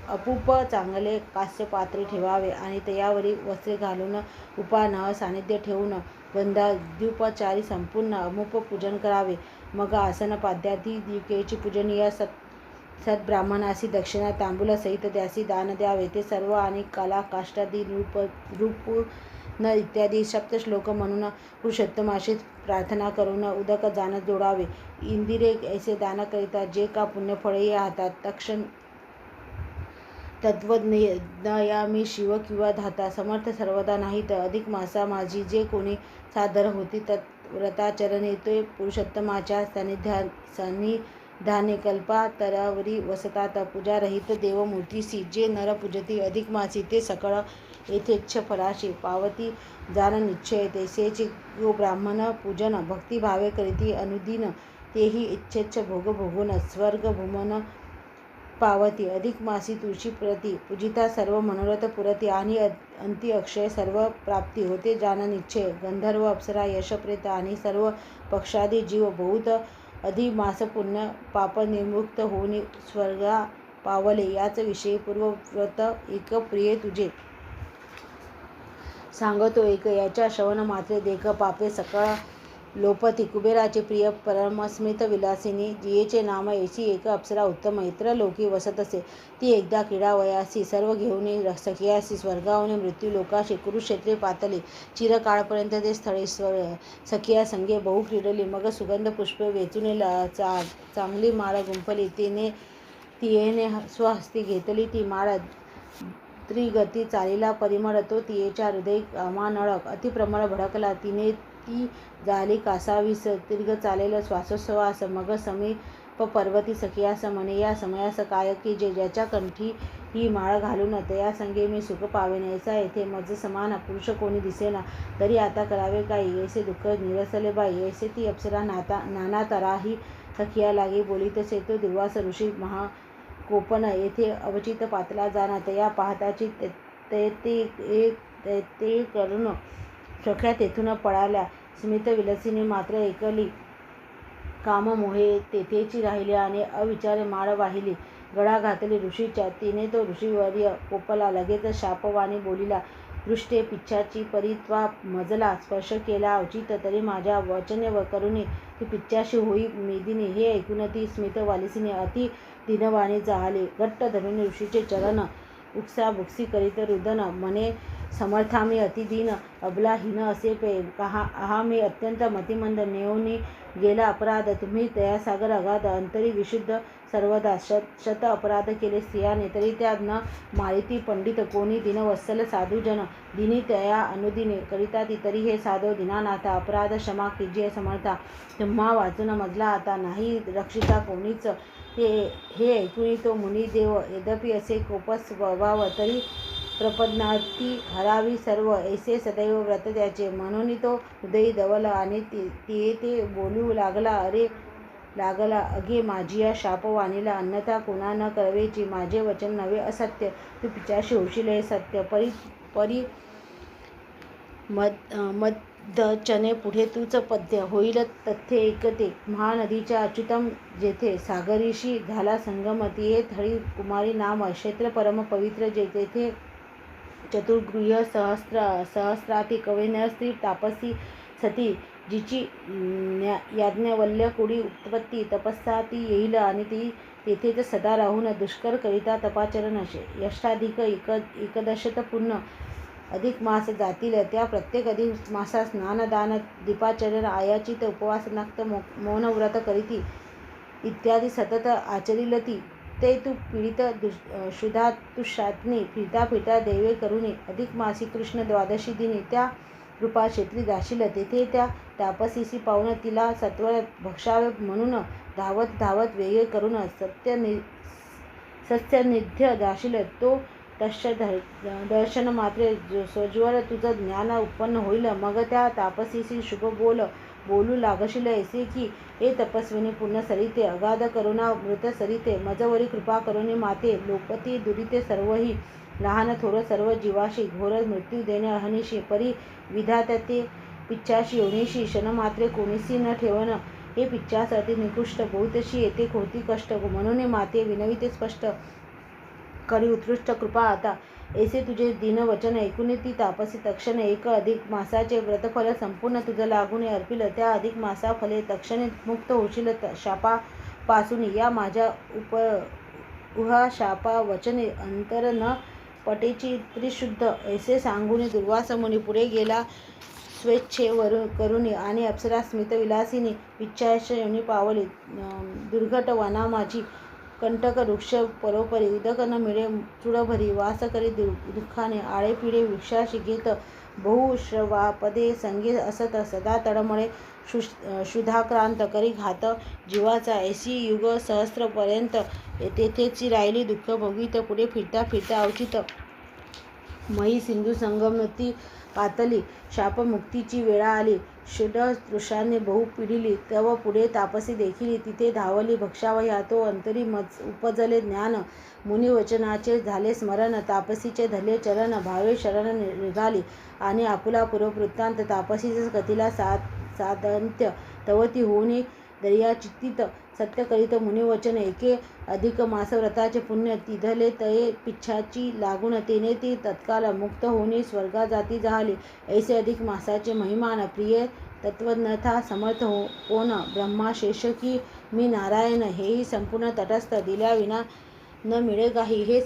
अपूप चांगले कास्य पात्रे ठेवावे आणि तयावरी वस्त्रे घालून उपानह सानिध्य ठेवून गंधाद्युपचारी संपूर्ण अमुप पूजन करावे. मग आसन पाद्यादी दिकेची पूजनीय सद्ब्राह्मणासी दक्षिणा तांबूल सहित त्यासी दान द्यावे. ते सर्व आणि कला काष्टादी रूप न इत्यादी सप्तश्लोक म्हणून पुरुषोत्तमाशी प्रार्थना करून उदक जाण जोडावे. इंदिरे ऐसे दान करिता जे का पुण्यफळही राहतात. तक्षण तद्वज्ञयामी शिव किंवा धाता समर्थ सर्वदा नाहीत. अधिक मासा माझी जे कोणी सादर होती तत्व्रताचरणे ते पुरुषोत्तमाच्या सान्निध्याने कल्पातरावरी वसतात. पूजारहित देवमूर्तीसी जे नर पूजती अधिक मासी ते सकळ यथेच्छ फलाशी पावती जाण निश्चय. तैसेच जो ब्राह्मण पूजन भक्तिभावे करीती अनुदिन तेही इच्छेच्छ भोग भोगून स्वर्ग भूमन पावती. अधिक मासी तुळशीप्रती पूजिता सर्व मनोरथ पुरती आणि अंती अक्षय सर्व प्राप्ती होते जाण निश्चय. गंधर्व अप्सरा यश प्रेत आणि सर्व पक्षादी जीव बहुत अधिमास पुण्य पाप निर्मुक्त होऊन स्वर्गा पावले. याच विषयी पूर्वव्रत एक प्रिय तुझे सांगतो एक. याच्या श्रवण मात्रे देख पापे सकळ लोपती. कुबेराचे प्रिय परमस्मित विलासिनी जियेचे नाम ऐसी एक अप्सरा उत्तम इतर लोकी वसत असे. ती एकदा क्रीडावयासी सर्व घेऊन सखियासी स्वर्गाहून मृत्यू लोकाशी कुरुक्षेत्रे पातली. चिरकाळपर्यंत ते स्थळी सखिया संगे बहु क्रीडली. मग सुगंध पुष्पे वेचून चांगली माळ गुंफली. तियेने स्वहस्ती घेतली ती माळ त्रिगती चालिला परिमळ तो तियेच्या हृदयी कामानळ अतिप्रमळ भडकला. तिने ती झाली कासावीस दीर्घ चालेल श्वासोच्छ्वास. मग समीप पर्वती सखियास म्हणे या समयास काय की जे ज्याच्या कंठी ही माळ घालून तया संगे मी सुख पावेन. ऐसा येथे मज समान पुरुष कोणी दिसेना तरी आता करावे काही. ऐसे दुःख निरसले बाई. ऐसे ती अप्सरा नाना तऱ्हाही सखिया लागी बोलीतसे. तो दुर्वास ऋषी महाकोपन येथे अवचित पातला जाण तया पाहताची ते करून सख्या तेथून पळाल्या. स्मित विलसिनी मात्र एकली काममोहे तेथेची राहिली आणि अविचारे माळ वाहिली. गळा घातली ऋषीच्या तिने तो ऋषीवर्य कोपला. लगेच शापवाणी बोलिला दृष्टे पिच्छाची परी त्वा मजला स्पर्श केला अवचित तरी माझ्या वचने करुणी ती पिच्छाशी होई मेदिनी. हे ऐकून ती स्मित वालिसिनी अति दीनवाणी जाहली. घट्ट धरून ऋषीचे चरण उक्साबुक्सी करीत रुदन म्हणे समर्था मी अतिदीन अबला हीन असे आहा मी अत्यंत मतिमंद नेऊनी गेला अपराध. तुम्ही दयासागर अगाध अंतरी विशुद्ध सर्वदा. शत अपराध केले स्त्रियाने तरी त्या न मारिती पंडित कोणी. दीनवत्सल साधुजन दिनी तया अनुदिने करिता ती तरी हे साधो दीनानाथा. अपराध क्षमा कीजिए समर्था तुम्हा वाचून मजला आता नाही रक्षिता कोणीच. हे ऐकून तो मुनी देव यद्यपि असे कोपस स्वभाव तरी प्रपन्नाती हरावी सर्व. ऐसे सदैव व्रत त्याचे म्हणून तो हृदयी दवल आणि तिये ते बोलू लागला अगे माझिया शापवाणीला अन्यथा कोणा न करवेची. माझे वचन नव्हे असत्य तू पिचाशी होशील हे सत्य. परी मदचने पुढे तूच पद्य होईल तथ्य एकते. महानदीच्या अच्युतम जेथे सागरीशी झाला संगम तिये थळी कुमारी नाम क्षेत्र परम पवित्र जे. तेथे चतुर्गृह सहस्राती कवयिन स्त्री तापसी सती जिची याज्ञवल्क्य कुडी उत्पत्ती. तपस्सा ती येईल आणि ती तेथेच सदा राहून दुष्कर करिता तपाचरण. यष्टाधिक एकदशत पूर्ण अधिक मास जातील. त्या प्रत्येक अधिक मासास स्नानदान दीपाचरण आयाचित उपवास नक्त मौनव्रत करीती इत्यादी सतत आचरिलती. ते तू पीडित क्षुधातुष्टांनी फिरता फिरता दैवे करुणी अधिक मासी कृष्ण द्वादशी दिनी त्या कृपाक्षेत्री जाशील. तेथे त्या तापसीसी पाहून तिला सत्वर भक्षावे म्हणून धावत धावत वेगे करून सत्सान्निध्य जाशील. तो दर्शन मात्रे सोज्वळ तुझं ज्ञान उत्पन्न होईल. मग त्या तापसीसी शुभ बोलू लागशील ऐसे की हे तपस्विनी पुण्य सरिते अगाध करुणा मृत सरिते. मजवरी कृपा करुणी माते लोपती दुरिते सर्वही. लहान थोर सर्व जीवाशी घोर मृत्यू देणे अहनिशी. परी विधाते पिच्छाशी योनीशी क्षणमात्रे कोणीसी न ठेवण. हे पिच्छास अति निकृष्ट बहुतशी येते होती कष्ट. म्हणून माते विनविते स्पष्ट करी उत्कृष्ट कृपा आता. ऐसे तुझे दीन वचन ऐकून ती तापसी तक्षण एक अधिक मासाचे व्रतफल संपूर्ण तुझ लागून अर्पिल. त्या अधिक मासा फले तक्षणे मुक्त होशील शापापासून. या माझ्या उहा शापा वचने अंतर न पटेची त्रिशुद्ध ऐसे सांगून दुर्वासा मुनी पुढे गेला. स्वेच्छेवरून करुणी आणि अप्सरा स्मितविलासिनी इच्छाशयनी पावली. दुर्घट वना माझी कंटक वृक्ष परोपरी उदक न मिळे चुडभरी वास करी दुःखाने आळे पिढे वृक्षाशी घेत बहुश्रवापदे संगे असत सदा तळमळे क्षुधाक्रांत करी घात जीवाचा ऐसी युग सहस्रपर्यंत तेथेची राहिली दुःख भोगीत पुढे फिरता फिरता अवचित मयी सिंधू संगमती पातली शापमुक्तीची वेळा आली. षडदृशाने बहु पिढिली तव पुढे तापसी देखिली तिथे धावली भक्षावया तो अंतरी उपजले ज्ञान मुनिवचनाचे झाले स्मरण तापसीचे धरले चरण भावे शरण निघाली आणि आपुला पूर्ववृत्तांत तापसीच कथिला साधंत्य तवती होऊनी दर्या चित्तित सत्य करीत मुनिवचन एके अधिक मास व्रताचे पुण्य तिधले तये पिच्छाची लागून तेने ती तत्काल मुक्त होऊनी स्वर्गा जाती जाहली. ऐसे अधिक मासाचे महिमान प्रिय तत्वज्ञता समर्थ कोण ब्रह्मा शेष की मी नारायण हेही संपूर्ण तटस्थ दिल्या विना न मिळे काही. हे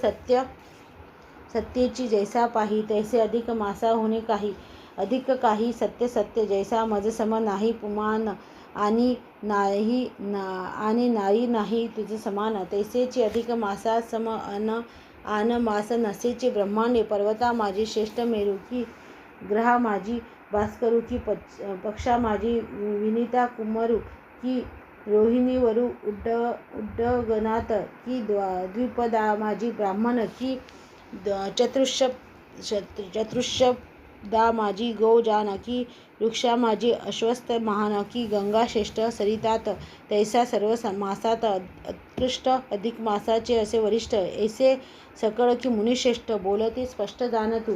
सत्येची जैसा पाही तैसे अधिक मासा होणे काही अधिक काही सत्य सत्य जैसा मज सम नाही पुमान आणि नारी नाही तुझ समान तैसेची अधिक मासा सम आन मास नसेचे ब्रह्मांडे पर्वता माझी श्रेष्ठ मेरू की ग्रहा माझी भास्करू की पक्षा माझी विनिता कुमरू की रोहिणीवरू उड्डगनात की द्विपदा माझी ब्राह्मण की चतुष्पदा माझी गौ जान की वृक्षा माझी अश्वस्थ महान की गंगा श्रेष्ठ सरितात तैसा सर्व मासात उत्कृष्ट अधिक मासाचे असे वरिष्ठ ऐसे सकळ की मुनिश्रेष्ठ बोलती स्पष्ट जाण तू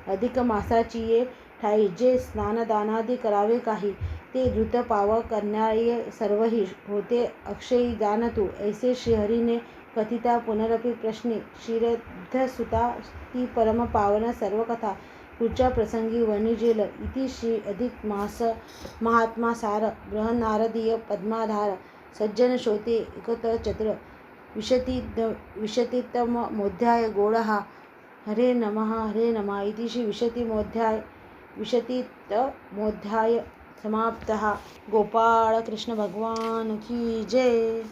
अधिक मासाची ये ठाई जे स्नानदानादी करावे काही ते धृत पाव करणारे सर्वही होते अक्षयी जाण तू ऐसे श्रीहरीने कथिता पुनरपि प्रश्नी क्षीरधसुता ती परम पावन सर्व कथा पुढच्या प्रसंगी वर्णिजेल. इति श्री अधिक मास महात्मा सार बृहन्नारदीय पद्माधार सज्जन श्रोते एकत चतुर विशतितमोध्याय गौडः हरे नमः इति श्री विशतितमोध्याय समाप्तः. गोपाळ कृष्ण भगवान की जय.